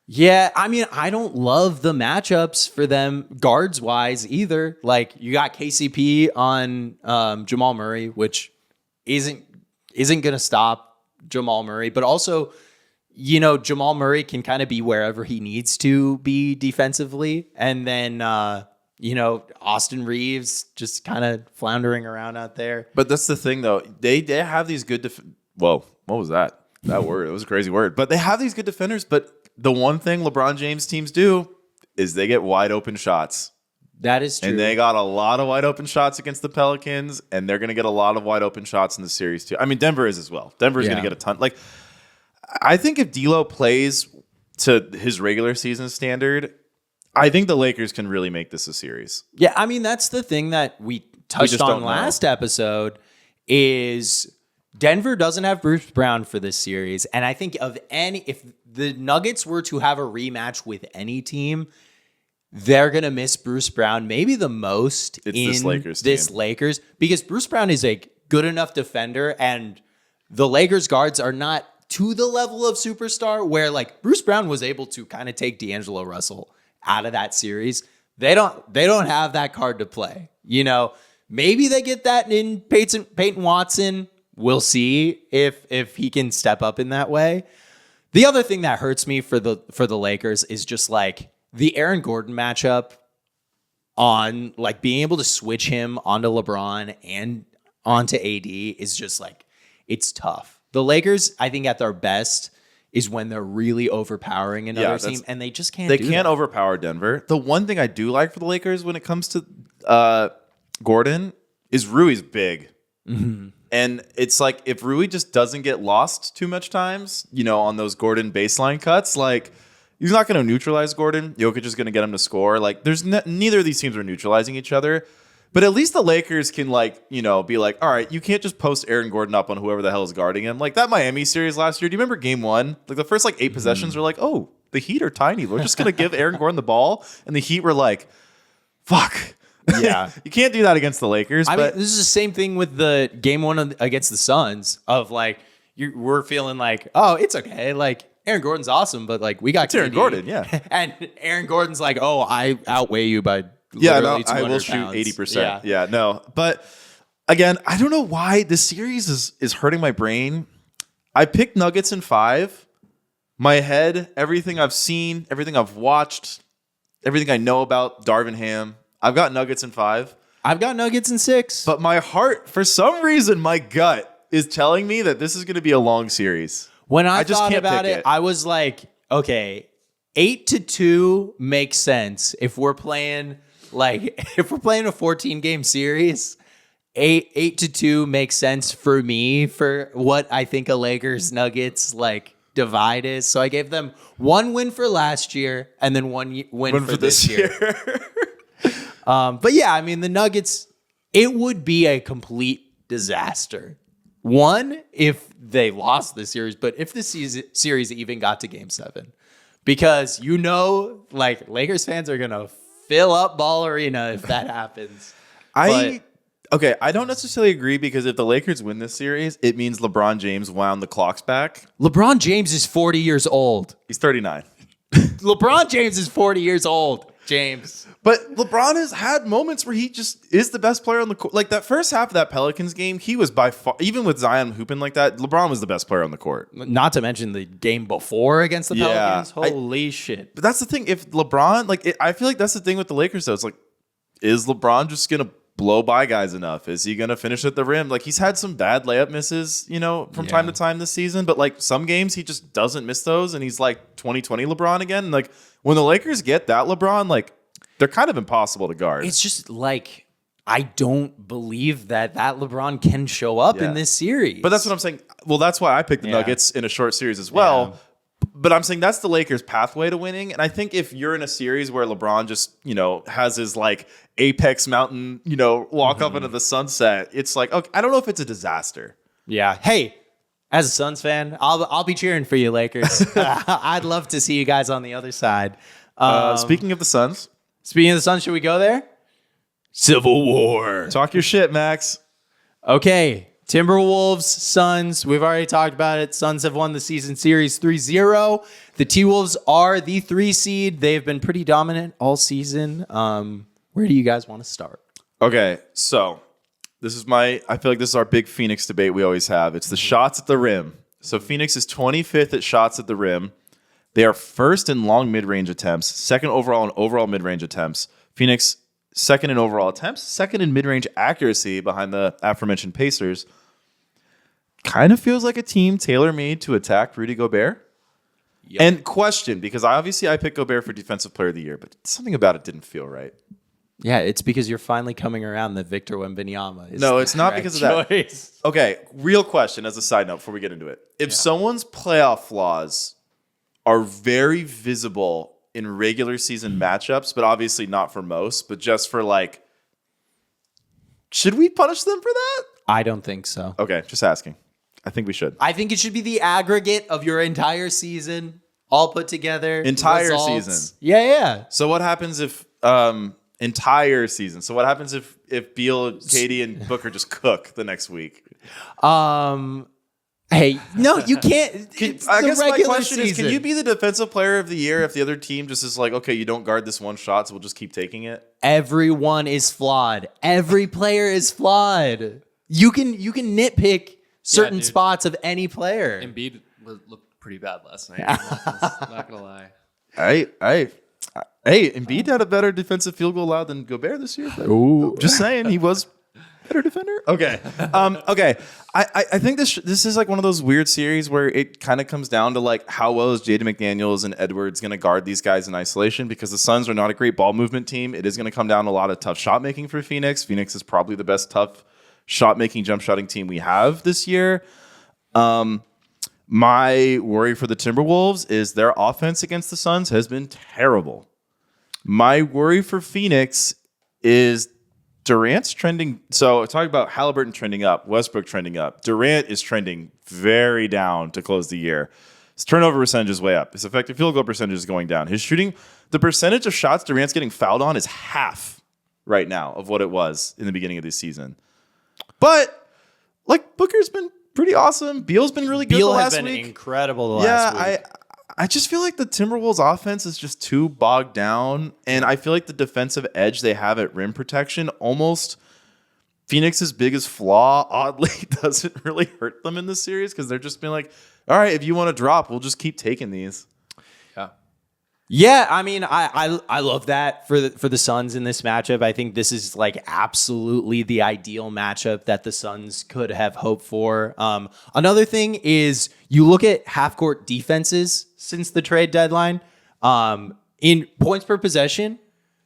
Yeah, I mean, I don't love the matchups for them guards-wise either. Like, you got KCP on Jamal Murray, which isn't going to stop Jamal Murray, but also... Jamal Murray can kind of be wherever he needs to be defensively. And then, Austin Reeves just kind of floundering around out there. But that's the thing, though. They have these good Whoa, what was that? That word. It was a crazy word. But they have these good defenders. But the one thing LeBron James teams do is they get wide open shots. That is true. And they got a lot of wide open shots against the Pelicans. And they're going to get a lot of wide open shots in the series, too. I mean, Denver is as well. Denver is going to get a ton. Like, I think if D'Lo plays to his regular season standard, I think the Lakers can really make this a series. Yeah, I mean, that's the thing that we touched on last episode is Denver doesn't have Bruce Brown for this series. And I think if the Nuggets were to have a rematch with any team, they're going to miss Bruce Brown maybe the most this Lakers because Bruce Brown is a good enough defender and the Lakers guards are not to the level of superstar where, like, Bruce Brown was able to kind of take D'Angelo Russell out of that series. They don't have that card to play. Maybe they get that in Peyton Watson. We'll see if he can step up in that way. The other thing that hurts me for the Lakers is just like the Aaron Gordon matchup on, like, being able to switch him onto LeBron and onto AD is just like, it's tough. The Lakers, I think, at their best, is when they're really overpowering another team, and they just can't. They can't overpower Denver. The one thing I do like for the Lakers when it comes to Gordon is Rui's big. Mm-hmm. And it's like if Rui just doesn't get lost too much times, on those Gordon baseline cuts, like he's not going to neutralize Gordon. Jokic is going to get him to score. Like there's neither of these teams are neutralizing each other. But at least the Lakers can be like, all right, you can't just post Aaron Gordon up on whoever the hell is guarding him. Like that Miami series last year. Do you remember game 1? Like the first 8 possessions were like, oh, the Heat are tiny. We're just going to give Aaron Gordon the ball. And the Heat were like, fuck. Yeah. You can't do that against the Lakers. I mean, this is the same thing with the game 1 against the Suns of we're feeling like, oh, it's okay. Like Aaron Gordon's awesome, but we got Aaron Gordon. Yeah. And Aaron Gordon's like, oh, I outweigh you by I will shoot 80%. Yeah, no. But again, I don't know why this series is hurting my brain. I picked Nuggets in 5. My head, everything I've seen, everything I've watched, everything I know about Darvin Ham, I've got Nuggets in 5. I've got Nuggets in 6. But my heart, for some reason, my gut is telling me that this is going to be a long series. When I just thought about it, I was like, okay, 8-2 makes sense if we're playing a 14-game series. 8-2 makes sense for me for what I think a Lakers Nuggets divide is. So I gave them 1 win for last year and then 1 win for this year. But yeah, I mean the Nuggets, it would be a complete disaster. 1, if they lost the series, but if the series even got to game 7, because Lakers fans are gonna fill up Ball Arena if that happens. I don't necessarily agree because if the Lakers win this series, it means LeBron James wound the clocks back. LeBron James is 40 years old. He's 39. LeBron James is 40 years old, James. But LeBron has had moments where he just is the best player on the court. Like that first half of that Pelicans game, he was by far, even with Zion hooping like that, LeBron was the best player on the court. Not to mention the game before against the Pelicans. Holy shit. But that's the thing. If LeBron, I feel like that's the thing with the Lakers, though. It's like, is LeBron just going to blow by guys enough? Is he going to finish at the rim? He's had some bad layup misses, from time to time this season. But some games he just doesn't miss those. And he's 2020 LeBron again. And when the Lakers get that LeBron, they're kind of impossible to guard. It's just I don't believe that LeBron can show up in this series. But that's what I'm saying. Well, that's why I picked the Nuggets in a short series as well. Yeah. But I'm saying that's the Lakers' pathway to winning. And I think if you're in a series where LeBron just, has his apex mountain, walk up into the sunset, it's okay, I don't know if it's a disaster. Yeah. Hey, as a Suns fan, I'll be cheering for you, Lakers. I'd love to see you guys on the other side. Speaking of the Suns. Speaking of the Suns, should we go there? Civil War. Talk your shit, Max. Okay. Timberwolves, Suns. We've already talked about it. Suns have won the season series 3-0. The T-Wolves are the 3 seed. They've been pretty dominant all season. Where do you guys want to start? Okay, so I feel like this is our big Phoenix debate we always have. It's the shots at the rim. So Phoenix is 25th at shots at the rim. They are first in long mid-range attempts, second overall in overall mid-range attempts. Phoenix, second in overall attempts, second in mid-range accuracy behind the aforementioned Pacers. Kind of feels like a team tailor-made to attack Rudy Gobert. Yep. And question, because I picked Gobert for Defensive Player of the Year, but something about it didn't feel right. Yeah, it's because you're finally coming around that Victor Wembanyama is no, it's not because of choice. That. Okay, real question as a side note before we get into it. If someone's playoff flaws are very visible in regular season matchups, but obviously not for most, but just for should we punish them for that? I don't think so. Okay, just asking. I think we should. I think it should be the aggregate of your entire season, all put together. Entire results. season. Yeah. So what happens if entire season? So what happens if Beal, Katie, and Booker just cook the next week? Hey, no, you can't. I guess my question is, can you be the Defensive Player of the Year if the other team just is okay, you don't guard this one shot, so we'll just keep taking it? Everyone is flawed. Every player is flawed. You can nitpick certain spots of any player. Embiid looked pretty bad last night. Not gonna lie. Hey, Embiid had a better defensive field goal allowed than Gobert this year. Ooh. Just saying, he was Better defender. Okay. Okay. I think this is like one of those weird series where it kind of comes down to like how well is Jaden McDaniels and Edwards going to guard these guys in isolation, because the Suns are not a great ball movement team. It is going to come down to a lot of tough shot making for Phoenix. Phoenix is probably the best tough shot making, jump shotting team we have this year. My worry for the Timberwolves is their offense against the Suns has been terrible. My worry for Phoenix is Durant's trending. So talking about Halliburton trending up, Westbrook trending up. Durant is trending very down to close the year. His turnover percentage is way up. His effective field goal percentage is going down. His shooting, the percentage of shots Durant's getting fouled on is half right now of what it was in the beginning of this season. But like Booker's been pretty awesome. Beal's been really good Beal the has last been week. incredible the last week. I just feel like the Timberwolves offense is just too bogged down. And I feel like the defensive edge they have at rim protection, almost Phoenix's biggest flaw, oddly, doesn't really hurt them in this series, because they're just being like, all right, if you want to drop, we'll just keep taking these. Yeah, I mean, I love that for the Suns in this matchup. I think this is like absolutely the ideal matchup that the Suns could have hoped for. Another thing is you look at half-court defenses since the trade deadline. In points per possession,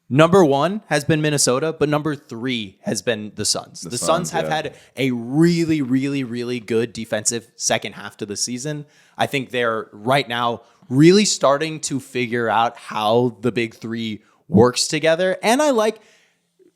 number 1 has been Minnesota, but number 3 has been the Suns. The Suns have had a really, really, really good defensive second half to the season. I think they're right now really starting to figure out how the big 3 works together. And I like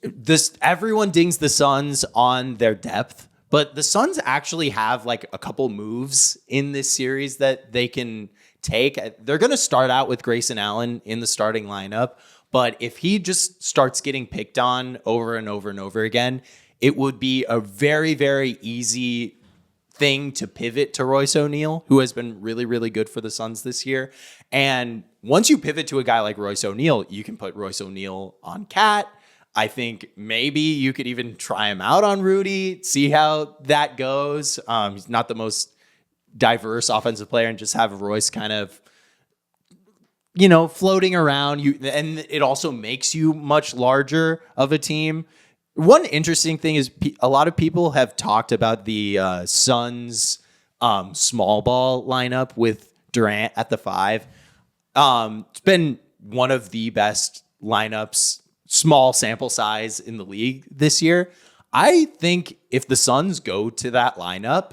this. Everyone dings the Suns on their depth, but the Suns actually have like a couple moves in this series that they can take. They're going to start out with Grayson Allen in the starting lineup, but if he just starts getting picked on over and over and over again, it would be a very, very easy thing to pivot to Royce O'Neal, who has been really, really good for the Suns this year. And once you pivot to a guy like Royce O'Neal, you can put Royce O'Neal on Cat. I think maybe you could even try him out on Rudy, see how that goes. He's not the most diverse offensive player, and just have Royce kind of, floating around. And it also makes you much larger of a team. One interesting thing is a lot of people have talked about the Suns small ball lineup with Durant at the 5. It's been one of the best lineups, small sample size in the league this year. I think if the Suns go to that lineup,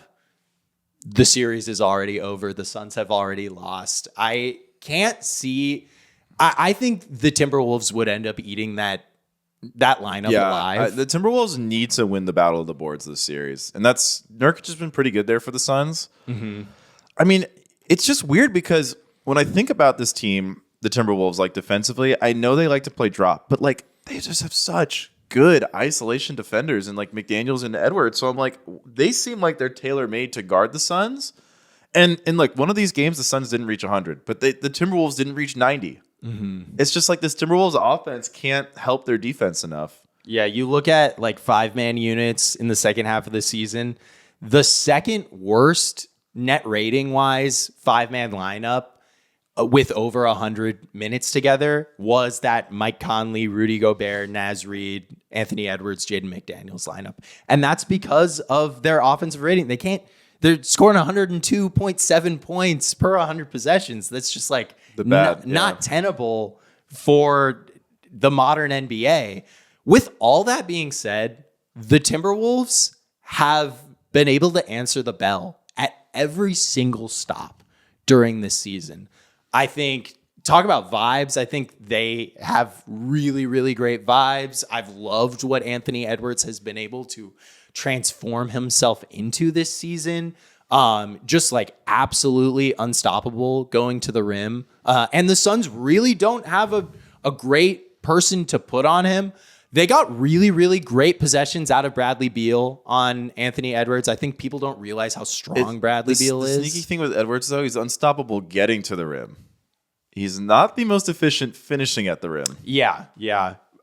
the series is already over. The Suns have already lost. I can't see. I think the Timberwolves would end up eating that lineup alive. The Timberwolves need to win the battle of the boards this series, and Nurkic has been pretty good there for the Suns. Mm-hmm. I mean, it's just weird because when I think about this team, the Timberwolves, like defensively, I know they like to play drop, but like they just have such good isolation defenders and like McDaniels and Edwards. So I'm like, they seem like they're tailor-made to guard the Suns. And in like one of these games, the Suns didn't reach 100, but the Timberwolves didn't reach 90. Mm-hmm. It's just like this Timberwolves offense can't help their defense enough. Yeah, you look at like 5-man units in the second half of the season. The second worst net rating wise 5-man lineup with over 100 minutes together was that Mike Conley, Rudy Gobert, Naz Reid, Anthony Edwards, Jaden McDaniels lineup. And that's because of their offensive rating. They're scoring 102.7 points per 100 possessions. That's just like not tenable for the modern NBA. With all that being said, the Timberwolves have been able to answer the bell at every single stop during this season. I think, talk about vibes, I think they have really, really great vibes. I've loved what Anthony Edwards has been able to transform himself into this season. Just like absolutely unstoppable going to the rim. And the Suns really don't have a great person to put on him. They got really, really great possessions out of Bradley Beal on Anthony Edwards. I think people don't realize how strong Bradley Beal is. The sneaky thing with Edwards, though, he's unstoppable getting to the rim. He's not the most efficient finishing at the rim. Yeah.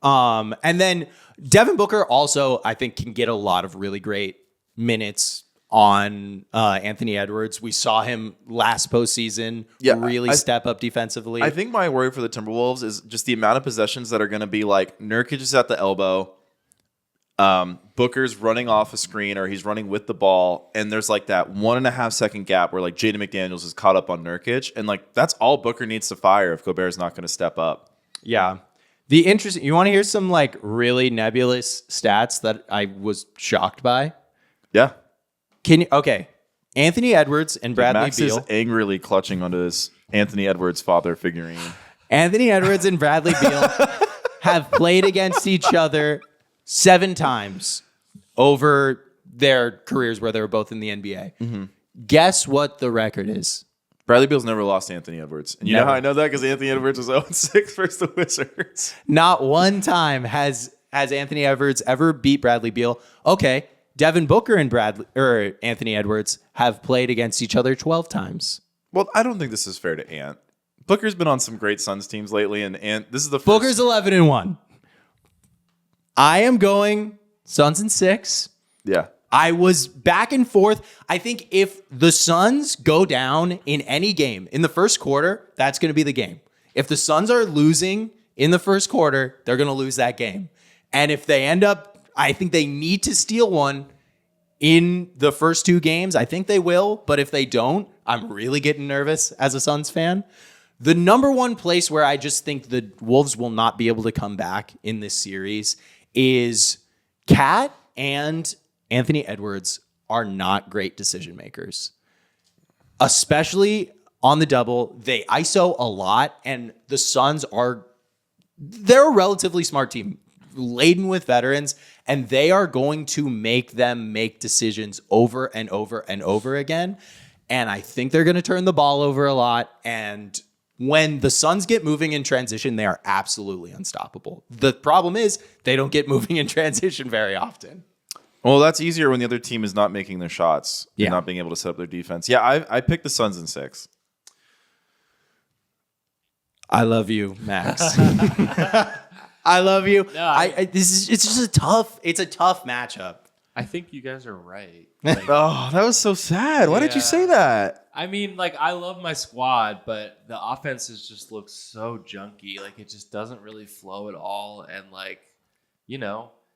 And then Devin Booker also, I think, can get a lot of really great minutes on Anthony Edwards. We saw him last postseason really step up defensively. I think my worry for the Timberwolves is just the amount of possessions that are going to be like Nurkic is at the elbow. Booker's running off a screen or he's running with the ball, and there's like that 1.5 second gap where like Jaden McDaniels is caught up on Nurkic, and like that's all Booker needs to fire if Gobert's not going to step up. Yeah. The interesting, you want to hear some like really nebulous stats that I was shocked by? Yeah. Okay. Anthony Edwards and Bradley Max Beal. is angrily clutching onto his Anthony Edwards father figurine. Anthony Edwards and Bradley Beal have played against each other 7 times over their careers where they were both in the NBA. Mm-hmm. Guess what the record is? Bradley Beal's never lost to Anthony Edwards. And you know how I know that? Because Anthony Edwards was 0-6 versus the Wizards. Not one time has Anthony Edwards ever beat Bradley Beal. Okay, Devin Booker and Anthony Edwards have played against each other 12 times. Well, I don't think this is fair to Ant. Booker's been on some great Suns teams lately, and this is the first. Booker's 11-1. I am going Suns in 6. Yeah. I was back and forth. I think if the Suns go down in any game in the first quarter, that's going to be the game. If the Suns are losing in the first quarter, they're going to lose that game. And if they end up, I think they need to steal one in the first 2 games. I think they will. But if they don't, I'm really getting nervous as a Suns fan. The number one place where I just think the Wolves will not be able to come back in this series is Cat and Anthony Edwards are not great decision makers, especially on the double. They ISO a lot, and the Suns they're a relatively smart team, laden with veterans, and they are going to make them make decisions over and over and over again. And I think they're going to turn the ball over a lot. And when the Suns get moving in transition, they are absolutely unstoppable. The problem is they don't get moving in transition very often. Well, that's easier when the other team is not making their shots and Yeah. not being able to set up their defense. Yeah, I picked the Suns in 6. I love you, Max. I love you. No, it's just a tough matchup. I think you guys are right. Like, Oh, that was so sad. Why did you say that? I mean, like, I love my squad, but the offenses just look so junky. Like, it just doesn't really flow at all. And, like,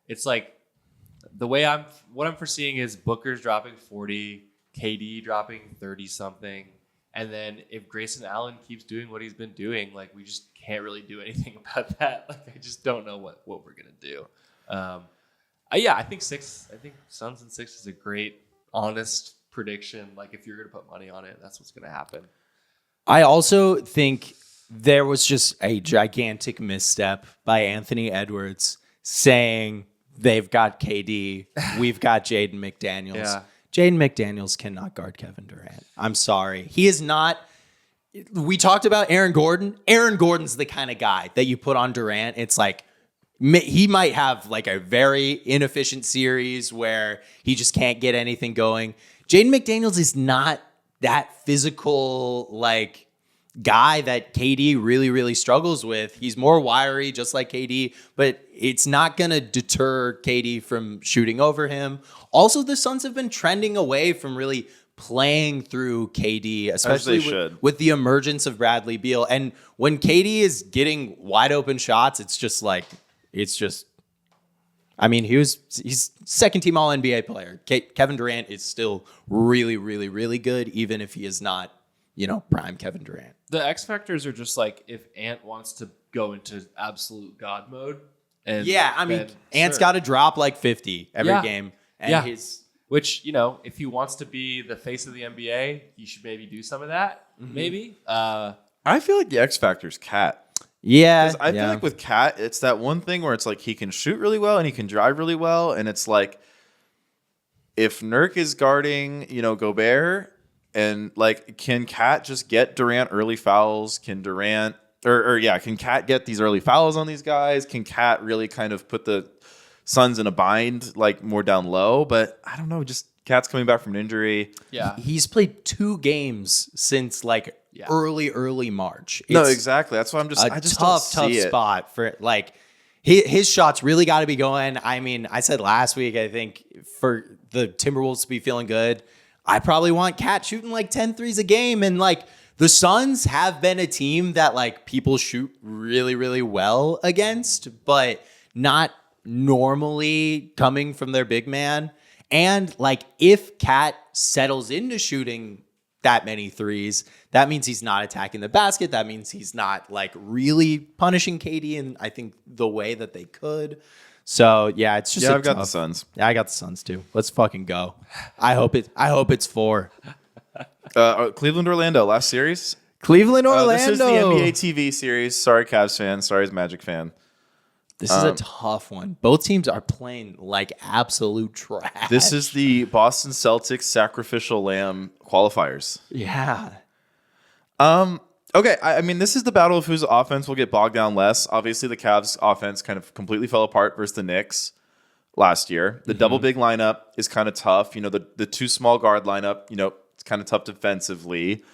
it's like what I'm foreseeing is Booker's dropping 40, KD dropping 30 something. And then if Grayson Allen keeps doing what he's been doing, like, we just can't really do anything about that. Like, I just don't know what we're going to do. I think 6. I think Suns in 6 is a great, honest prediction. Like, if you're going to put money on it, that's what's going to happen. I also think there was just a gigantic misstep by Anthony Edwards saying they've got KD, we've got Jaden McDaniels. Yeah. Jaden McDaniels cannot guard Kevin Durant. I'm sorry. He is not. We talked about Aaron Gordon. Aaron Gordon's the kind of guy that you put on Durant. It's like he might have like a very inefficient series where he just can't get anything going. Jaden McDaniels is not that physical like guy that KD really, really struggles with. He's more wiry, just like KD, but it's not going to deter KD from shooting over him. Also, the Suns have been trending away from really playing through KD, especially with the emergence of Bradley Beal. And when KD is getting wide open shots, I mean, he's second team All NBA player. Kevin Durant is still really, really, really good, even if he is not, prime Kevin Durant. The X factors are just like if Ant wants to go into absolute God mode. And yeah, I mean, Ant's got to drop like 50 every game. And which, if he wants to be the face of the NBA, he should maybe do some of that. Mm-hmm. Maybe. I feel like the X factor's Cat. Yeah. I feel like with Cat, it's that one thing where it's like he can shoot really well and he can drive really well. And it's like if Nurk is guarding, Gobert, and like, can Cat just get Durant early fouls? Can Durant can Cat get these early fouls on these guys? Can Cat really kind of put the Suns in a bind, like more down low? But I don't know, just Cat's coming back from an injury. Yeah. He's played 2 games since like early March. No, exactly. That's why I just tough spot for like his shots really got to be going. I mean, I said last week, I think for the Timberwolves to be feeling good, I probably want Cat shooting like 10 threes a game. And like the Suns have been a team that like people shoot really, really well against, but not normally coming from their big man. And like if Cat settles into shooting that many threes, that means he's not attacking the basket. That means he's not like really punishing KD in I think the way that they could. So yeah, it's just I've got the Suns. Yeah, I got the Suns too. Let's fucking go. I hope it's 4. Cleveland Orlando last series. Cleveland Orlando. This is the NBA TV series. Sorry, Cavs fan. Sorry, Magic fan. This is a tough one. Both teams are playing like absolute trash. This is the Boston Celtics sacrificial lamb qualifiers. Yeah. Okay, I mean, this is the battle of whose offense will get bogged down less. Obviously, the Cavs' offense kind of completely fell apart versus the Knicks last year. The double big lineup is kind of tough. You know, the two small guard lineup, you know, it's kind of tough defensively.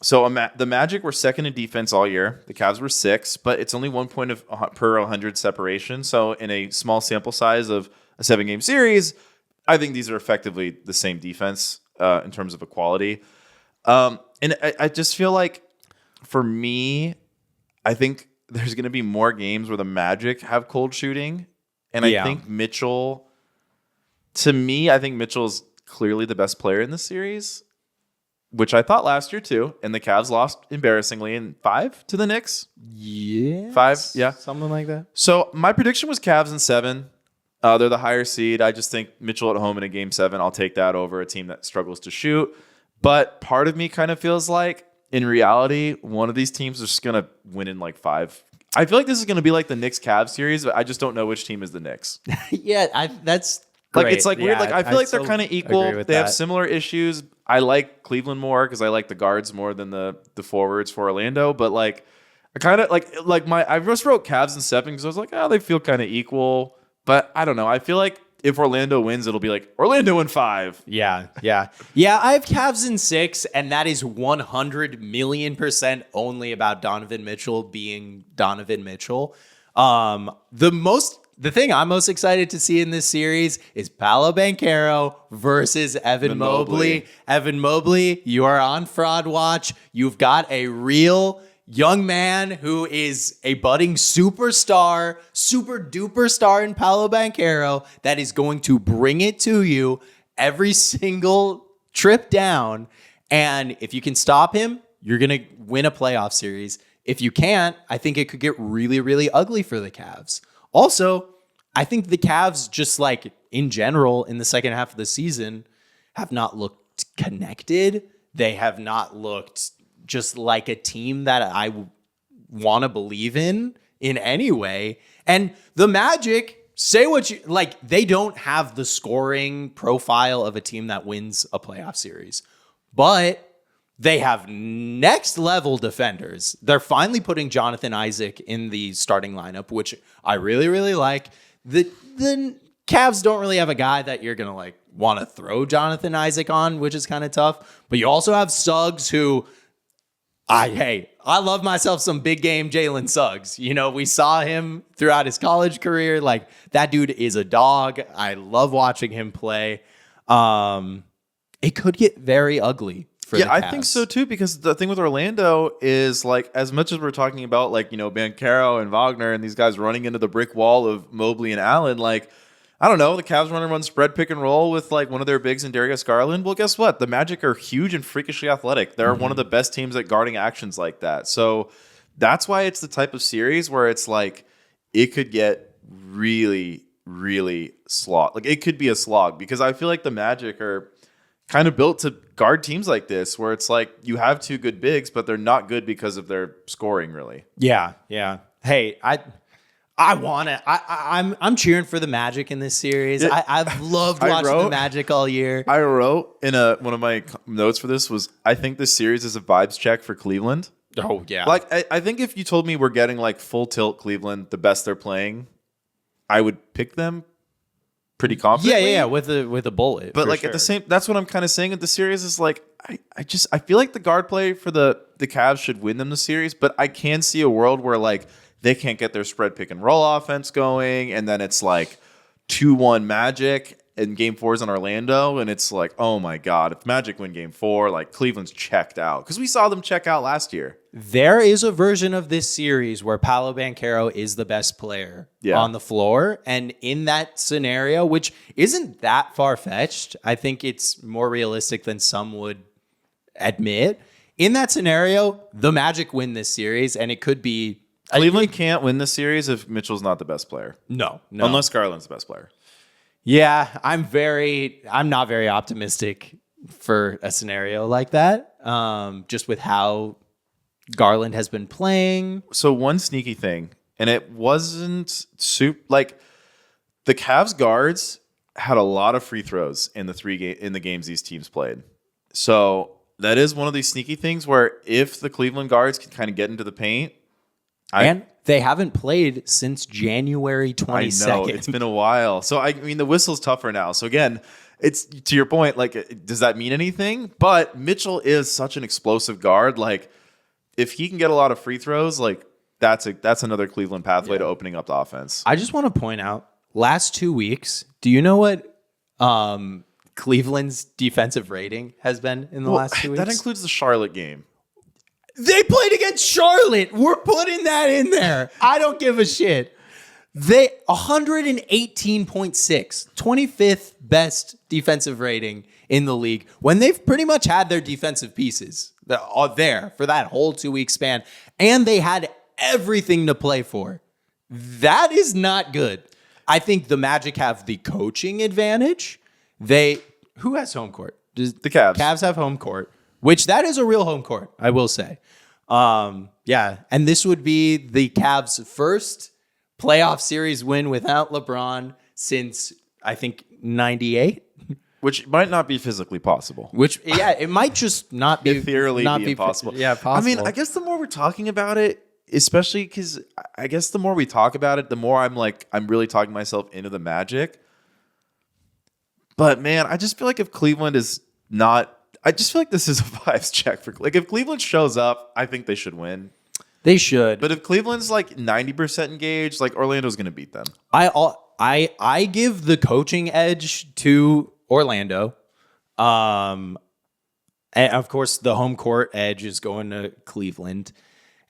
So the Magic were second in defense all year. The Cavs were 6th, but it's only 1 point per 100 separation. So in a small sample size of a 7-game series, I think these are effectively the same defense in terms of equality. And I just feel like, for me, I think there's going to be more games where the Magic have cold shooting. And I think Mitchell, to me, I think Mitchell is clearly the best player in this series, which I thought last year too. And the Cavs lost embarrassingly in 5 to the Knicks. Yeah. 5, yeah. Something like that. So my prediction was Cavs in 7. They're the higher seed. I just think Mitchell at home in a game 7, I'll take that over a team that struggles to shoot. But part of me kind of feels like, in reality, one of these teams is just going to win in like 5. I feel like this is going to be like the Knicks-Cavs series, but I just don't know which team is the Knicks. Yeah, that's like great. it's like weird. Like I feel like they're kind of equal. They have similar issues. I like Cleveland more because I like the guards more than the forwards for Orlando. But like I kind of like I just wrote Cavs in 7 because I was like, oh, they feel kind of equal. But I don't know. I feel like if Orlando wins, it'll be like Orlando in 5. Yeah. I have Cavs in 6, and that is 100,000,000% only about Donovan Mitchell being Donovan Mitchell. The thing I'm most excited to see in this series is Paolo Banchero versus Evan Mobley. Evan Mobley, you are on fraud watch. You've got a real young man who is a budding superstar, super duper star in Paolo Banchero that is going to bring it to you every single trip down. And if you can stop him, you're going to win a playoff series. If you can't, I think it could get really, really ugly for the Cavs. Also, I think the Cavs, just like in general in the second half of the season, have not looked connected. They have not looked just like a team that I want to believe in any way. And the Magic, say what you like, they don't have the scoring profile of a team that wins a playoff series, but they have next level defenders. They're finally putting Jonathan Isaac in the starting lineup, which I really, really like. The Cavs don't really have a guy that you're going to like want to throw Jonathan Isaac on, which is kind of tough. But you also have Suggs, who I love myself some big game Jalen Suggs. You know, we saw him throughout his college career. Like, that dude is a dog. I love watching him play. It could get very ugly. Yeah, I think so too, because the thing with Orlando is, like, as much as we're talking about, like, you know, Banchero and Wagner and these guys running into the brick wall of Mobley and Allen, like, I don't know, the Cavs want to run spread pick and roll with like one of their bigs in Darius Garland. Well, guess what? The Magic are huge and freakishly athletic. They're one of the best teams at guarding actions like that. So that's why it's the type of series where it's like it could get really, really slog. Like, it could be a slog, because I feel like the Magic are kind of built to guard teams like this, where it's like you have two good bigs, but they're not good because of their scoring, really. Yeah. Hey, I'm cheering for the Magic in this series. Yeah. I've loved watching the Magic all year. I wrote in one of my notes for this was, I think this series is a vibes check for Cleveland. Oh, yeah. Like, I think if you told me we're getting like full tilt Cleveland, the best they're playing, I would pick them pretty confidently. Yeah, with a bullet. But like, at the same, that's what I'm kind of saying at the series is like, I feel like the guard play for the Cavs should win them the series, but I can see a world where like they can't get their spread pick and roll offense going, and then it's like 2-1 Magic, and Game 4 is in Orlando, and it's like, oh my God, if Magic win Game 4, like Cleveland's checked out. Because we saw them check out last year. There is a version of this series where Paolo Banchero is the best player on the floor. And in that scenario, which isn't that far-fetched, I think it's more realistic than some would admit. In that scenario, the Magic win this series, and it could be... Cleveland can't win the series if Mitchell's not the best player. No. Unless Garland's the best player. Yeah, I'm not very optimistic for a scenario like that. Just with how Garland has been playing. So one sneaky thing, and it wasn't like the Cavs guards had a lot of free throws in the games these teams played. So that is one of these sneaky things where if the Cleveland guards can kind of get into the paint, and they haven't played since January 22nd. I know, it's been a while. So, I mean, the whistle's tougher now. So, again, it's to your point, like, does that mean anything? But Mitchell is such an explosive guard. Like, if he can get a lot of free throws, like, that's another Cleveland pathway to opening up the offense. I just want to point out, last 2 weeks, do you know what Cleveland's defensive rating has been in the last 2 weeks? That includes the Charlotte game. They played against Charlotte. We're putting that in there. I don't give a shit. They 118.6, 25th best defensive rating in the league when they've pretty much had their defensive pieces there for that whole 2 week span. And they had everything to play for. That is not good. I think the Magic have the coaching advantage. Who has home court? The Cavs. Cavs have home court. Which that is a real home court, I will say. Yeah, and this would be the Cavs' first playoff series win without LeBron since, I think, 98. Which might not be physically possible. It might just not be. Ethereally be impossible. Possible. I mean, I guess the more we're talking about it, especially because I guess the more we talk about it, the more I'm really talking myself into the Magic. But man, I just feel like if Cleveland is not... I just feel like this is a vibes check for if Cleveland shows up, I think they should win. They should. But if Cleveland's like 90% engaged, like Orlando's going to beat them. I give the coaching edge to Orlando. And of course the home court edge is going to Cleveland.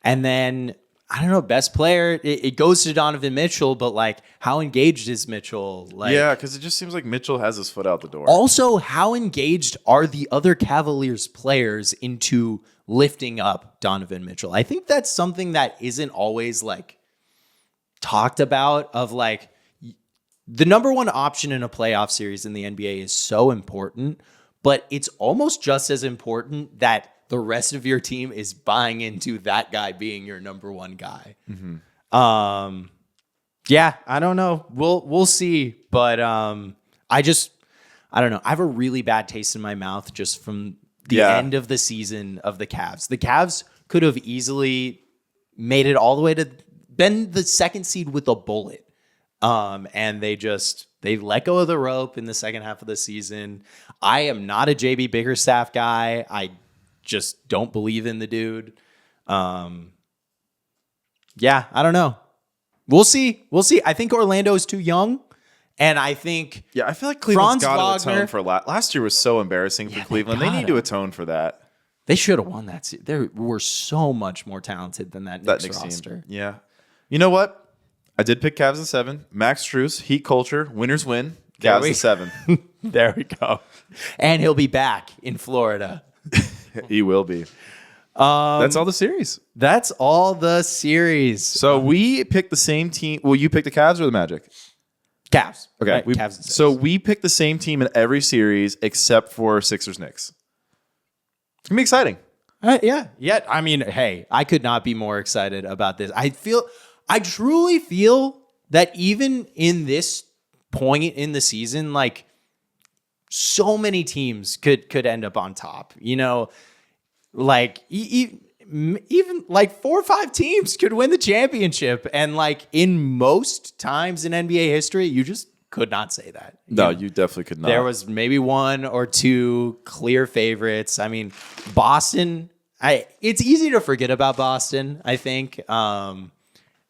And then I don't know, best player, it goes to Donovan Mitchell, but like how engaged is Mitchell? Yeah, because it just seems like Mitchell has his foot out the door. Also, how engaged are the other Cavaliers players into lifting up Donovan Mitchell? I think that's something that isn't always like talked about of like the number one option in a playoff series in the NBA is so important, but it's almost just as important that the rest of your team is buying into that guy being your number one guy. Mm-hmm. Yeah, I don't know. We'll see. But I don't know. I have a really bad taste in my mouth just from the end of the season of the Cavs. The Cavs could have easily made it all the way to been the second seed with a bullet. And they let go of the rope in the second half of the season. I am not a JB Bickerstaff guy. I just don't believe in the dude. Yeah, I don't know. We'll see. I think Orlando is too young, and I think I feel like Cleveland's got to atone for last year was so embarrassing for Cleveland. They need to atone for that. They should have won that. They were so much more talented than that Knicks roster. Team. Yeah. You know what? I did pick Cavs at 7. Max Strus, Heat culture, winners win. Cavs at 7. There we go. And he'll be back in Florida. He will be. That's all the series. That's all the series. So we picked the same team. Well, you picked the Cavs or the Magic? Cavs. Okay. Right, Cavs. So we picked the same team in every series except for Sixers Knicks. It's going to be exciting. Yeah. I mean, hey, I could not be more excited about this. I truly feel that even in this point in the season, like, so many teams could end up on top, like even like 4 or 5 teams could win the championship. And like in most times in NBA history, you just could not say that. No, you definitely could not. There was maybe 1 or 2 clear favorites. I mean, Boston, it's easy to forget about Boston, I think. And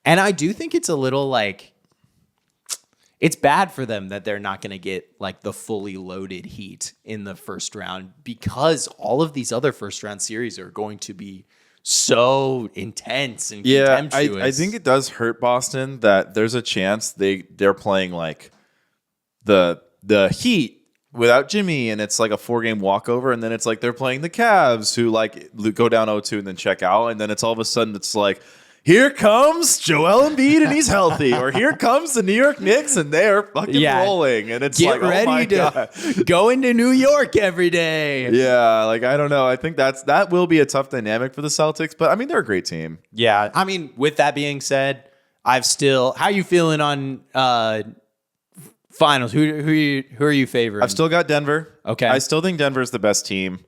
I do think it's a little like, it's bad for them that they're not going to get like the fully loaded Heat in the first round, because all of these other first round series are going to be so intense and contemptuous. I think it does hurt Boston that there's a chance they're playing like the Heat without Jimmy, and it's like a 4-game walkover, and then it's like they're playing the Cavs, who like go down 0-2 and then check out, and then it's all of a sudden it's like, here comes Joel Embiid and he's healthy, or here comes the New York Knicks and they're fucking rolling, and it's get like, ready oh my to God. go into New York every day. Yeah, like I don't know. I think that will be a tough dynamic for the Celtics, but I mean they're a great team. Yeah, I mean, with that being said, how are you feeling on finals? Who are you favoring? I've still got Denver. Okay. I still think Denver's the best team.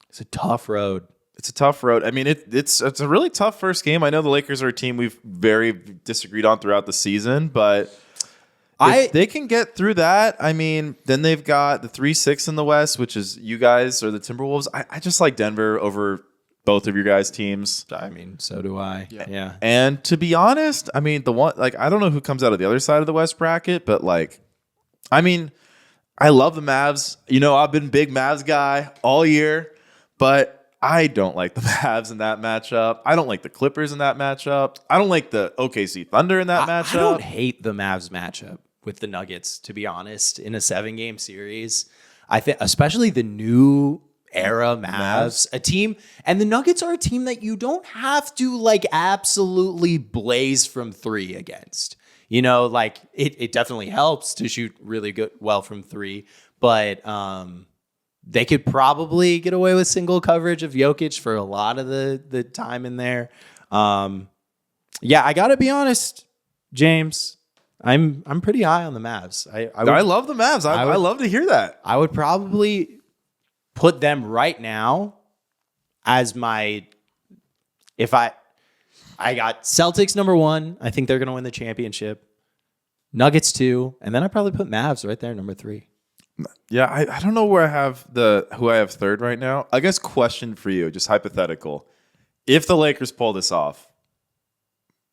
It's a tough road. It's a tough road. I mean, it's a really tough first game. I know the Lakers are a team we've very disagreed on throughout the season, but if they can get through that, I mean, then they've got the 3-6 in the West, which is you guys or the Timberwolves. I just like Denver over both of your guys' teams. I mean, so do I. Yeah. And to be honest, I mean, the one, like, I don't know who comes out of the other side of the West bracket, but like, I mean, I love the Mavs. You know, I've been a big Mavs guy all year, but I don't like the Mavs in that matchup. I don't like the Clippers in that matchup. I don't like the OKC Thunder in that matchup. I don't hate the Mavs matchup with the Nuggets, to be honest, in a 7-game series. I think, especially the new era Mavs, a team, and the Nuggets are a team that you don't have to like absolutely blaze from 3 against. You know, like it definitely helps to shoot really well from 3, but they could probably get away with single coverage of Jokic for a lot of the time in there. Yeah, I got to be honest, James, I'm pretty high on the Mavs. I love the Mavs. I love to hear that. I would probably put them right now as my, I got Celtics number 1. I think they're going to win the championship. Nuggets 2, and then I probably put Mavs right there, number 3. Yeah, I don't know where I have who I have third right now. I guess question for you, just hypothetical. If the Lakers pull this off,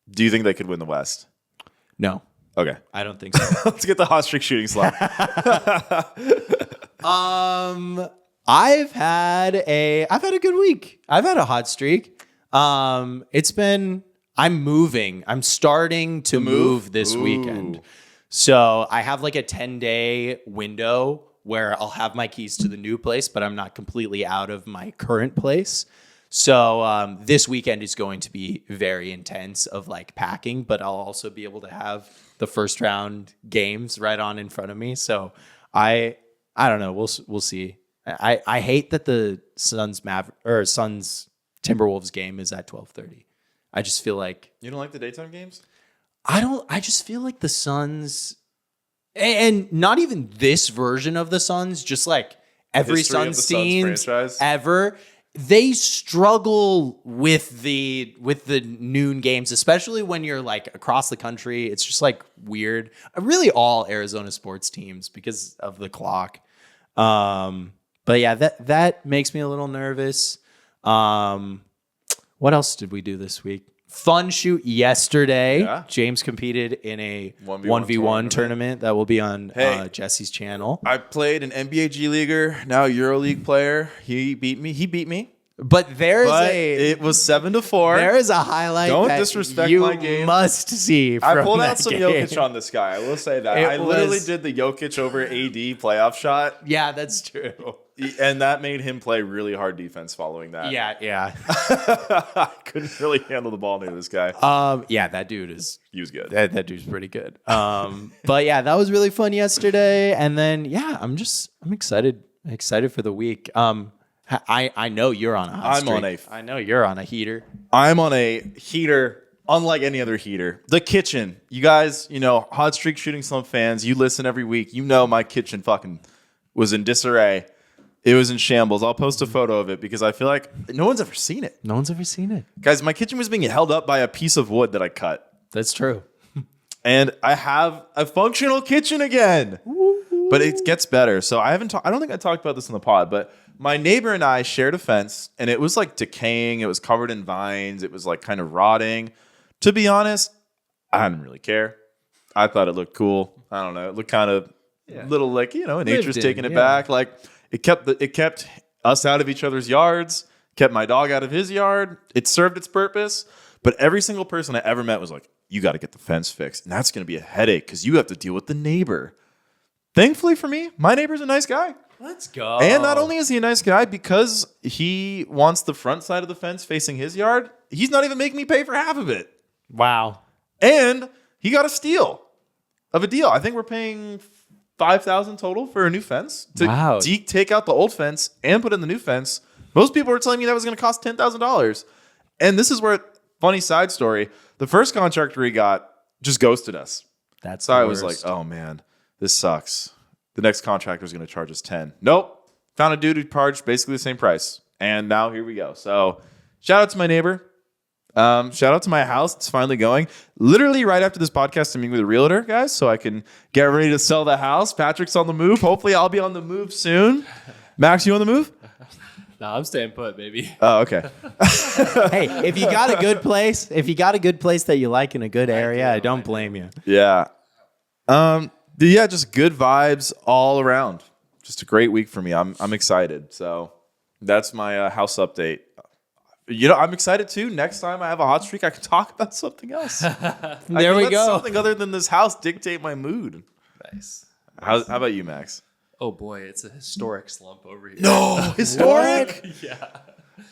do you think they could win the West? No. Okay. I don't think so. Let's get the hot streak shooting slump. I've had a good week. I've had a hot streak. I'm moving. I'm starting to move this weekend. So I have like a 10-day window where I'll have my keys to the new place, but I'm not completely out of my current place. So this weekend is going to be very intense of like packing, but I'll also be able to have the first round games right on in front of me. So I don't know. We'll see. I hate that the Suns Timberwolves game is at 12:30. I just feel like you don't like the daytime games? I just feel like the Suns, and not even this version of the Suns, just like every Suns team ever, they struggle with the noon games, especially when you're like across the country. It's just like weird. Really, all Arizona sports teams because of the clock. But yeah, that makes me a little nervous. What else did we do this week? Fun shoot yesterday. Yeah. James competed in a 1v1 tournament that will be on Jesse's channel. I played an NBA G Leaguer, now EuroLeague player. He beat me. But it was 7-4. There is a highlight. Don't disrespect my game. You must see. I pulled out some Jokic on this guy. I will say that. I literally did the Jokic over AD playoff shot. Yeah, that's true. And that made him play really hard defense following that. Yeah. I couldn't really handle the ball near this guy. Yeah, that dude he was good. That dude's pretty good. But yeah, that was really fun yesterday. And then I'm excited for the week. I know you're on a hot streak. I know you're on a heater. I'm on a heater, unlike any other heater. The kitchen. You guys, hot streak shooting slump fans, you listen every week. You know my kitchen fucking was in disarray. It was in shambles. I'll post a photo of it because I feel like no one's ever seen it. No one's ever seen it. Guys, my kitchen was being held up by a piece of wood that I cut. That's true. And I have a functional kitchen again. Ooh. But it gets better. So I don't think I talked about this in the pod, but my neighbor and I shared a fence and it was like decaying. It was covered in vines. It was like kind of rotting. To be honest, I didn't really care. I thought it looked cool. I don't know. It looked kind of little like, nature's taking it yeah. back. Like it kept us out of each other's yards, kept my dog out of his yard. It served its purpose. But every single person I ever met was like, you got to get the fence fixed. And that's going to be a headache because you have to deal with the neighbor. Thankfully for me, my neighbor's a nice guy. Let's go. And not only is he a nice guy, because he wants the front side of the fence facing his yard, he's not even making me pay for half of it. Wow. And he got a steal of a deal. I think we're paying $5,000 total for a new fence to take out the old fence and put in the new fence. Most people were telling me that was going to cost $10,000. And this is where, funny side story, the first contractor he got just ghosted us. That's so I was like, oh man, this sucks. The next contractor is going to charge us 10. Nope. Found a dude who charged basically the same price. And now here we go. So shout out to my neighbor. Shout out to my house. It's finally going. Literally right after this podcast, I'm meeting with a realtor, guys, so I can get ready to sell the house. Patrick's on the move. Hopefully I'll be on the move soon. Max, you on the move? No, I'm staying put, baby. Oh, okay. Hey, if you got a good place, that you like in a good area, I don't blame you. Yeah. Yeah, just good vibes all around. Just a great week for me. I'm excited. So that's my house update. I'm excited too. Next time I have a hot streak, I can talk about something else. There we go. Something other than this house dictate my mood. Nice. How about you, Max? Oh boy, it's a historic slump over here. No, historic. Yeah.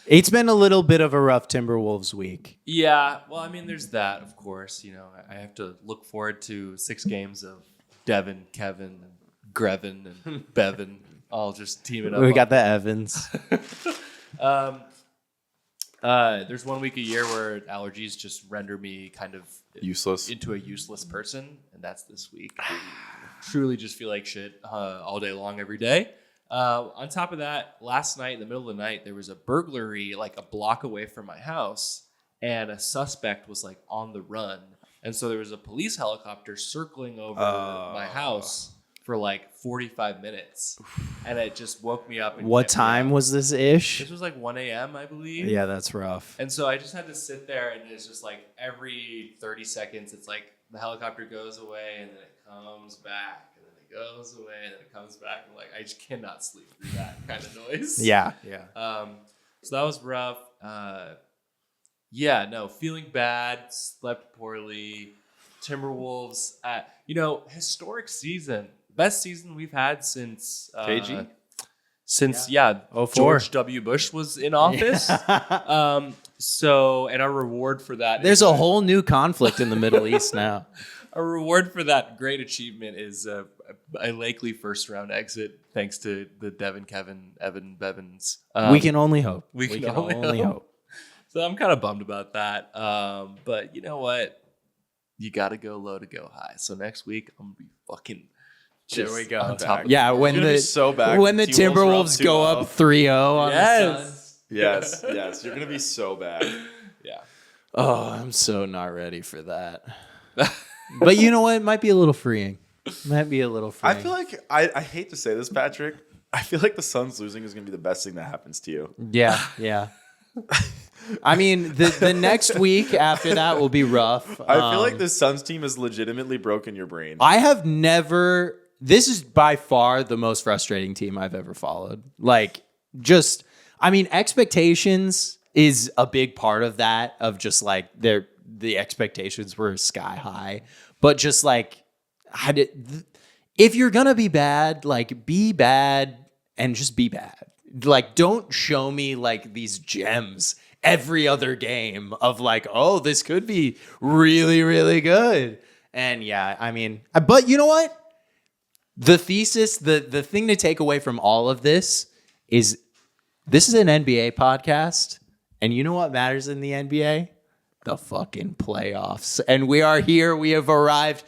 It's been a little bit of a rough Timberwolves week. Yeah. Well, I mean, there's that, of course. I have to look forward to 6 games of Devin, Kevin, and Grevin, and Bevan all just teaming up. We got the Evans. There's 1 week a year where allergies just render me kind of Useless. into a useless person, and that's this week. I truly just feel like shit all day long, every day. On top of that, last night in the middle of the night, there was a burglary like a block away from my house, and a suspect was like on the run. And so there was a police helicopter circling over my house for like 45 minutes, and it just woke me up. And what time was this ish? This was like 1 a.m., I believe. Yeah, that's rough. And so I just had to sit there, and it's just like every 30 seconds, it's like the helicopter goes away, and then it comes back, and then it goes away, and then it comes back. And like I just cannot sleep through that kind of noise. Yeah. So that was rough. Feeling bad, slept poorly. Timberwolves, historic season. Best season we've had since KG? Since 04. George W. Bush was in office. And our reward for that There's a whole new conflict in the Middle East now. Our reward for that great achievement is a likely first round exit, thanks to the Devin, Kevin, Evan, Bevins. We can only hope. We can only hope. So I'm kind of bummed about that. But you know what? You got to go low to go high. So next week I'm gonna be fucking. There we go. On top of Yeah, when the Timberwolves go up 3-0 on the Suns. Yes. You're gonna be so bad. Yeah. Oh, I'm so not ready for that. But you know what? It might be a little freeing. I feel like I hate to say this, Patrick. I feel like the Suns losing is gonna be the best thing that happens to you. Yeah. I mean, the next week after that will be rough. I feel like the Suns team has legitimately broken your brain. I have never. This is by far the most frustrating team I've ever followed. Expectations is a big part of that. Of just like the expectations were sky high, but just like if you're gonna be bad, like be bad and just be bad. Like don't show me like these gems every other game of like, oh, this could be really, really good. And but you know what? The thesis, the thing to take away from all of this is an NBA podcast. And you know what matters in the NBA? The fucking playoffs. And we are here. We have arrived.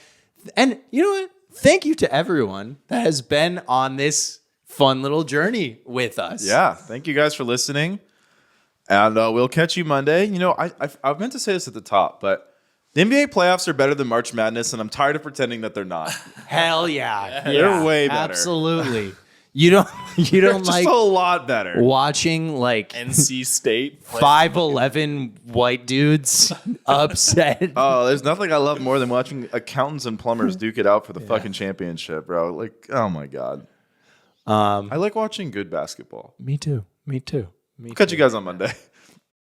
And you know what? Thank you to everyone that has been on this fun little journey with us. Yeah. Thank you guys for listening. And we'll catch you Monday. I meant to say this at the top, but the NBA playoffs are better than March Madness, and I'm tired of pretending that they're not. Hell yeah. They're way better. Absolutely. You don't Just like a lot better. watching like NC State. 5'11" white dudes upset. Oh, there's nothing I love more than watching accountants and plumbers duke it out for the fucking championship, bro. Like, oh my God. I like watching good basketball. Me too. Catch you guys on Monday.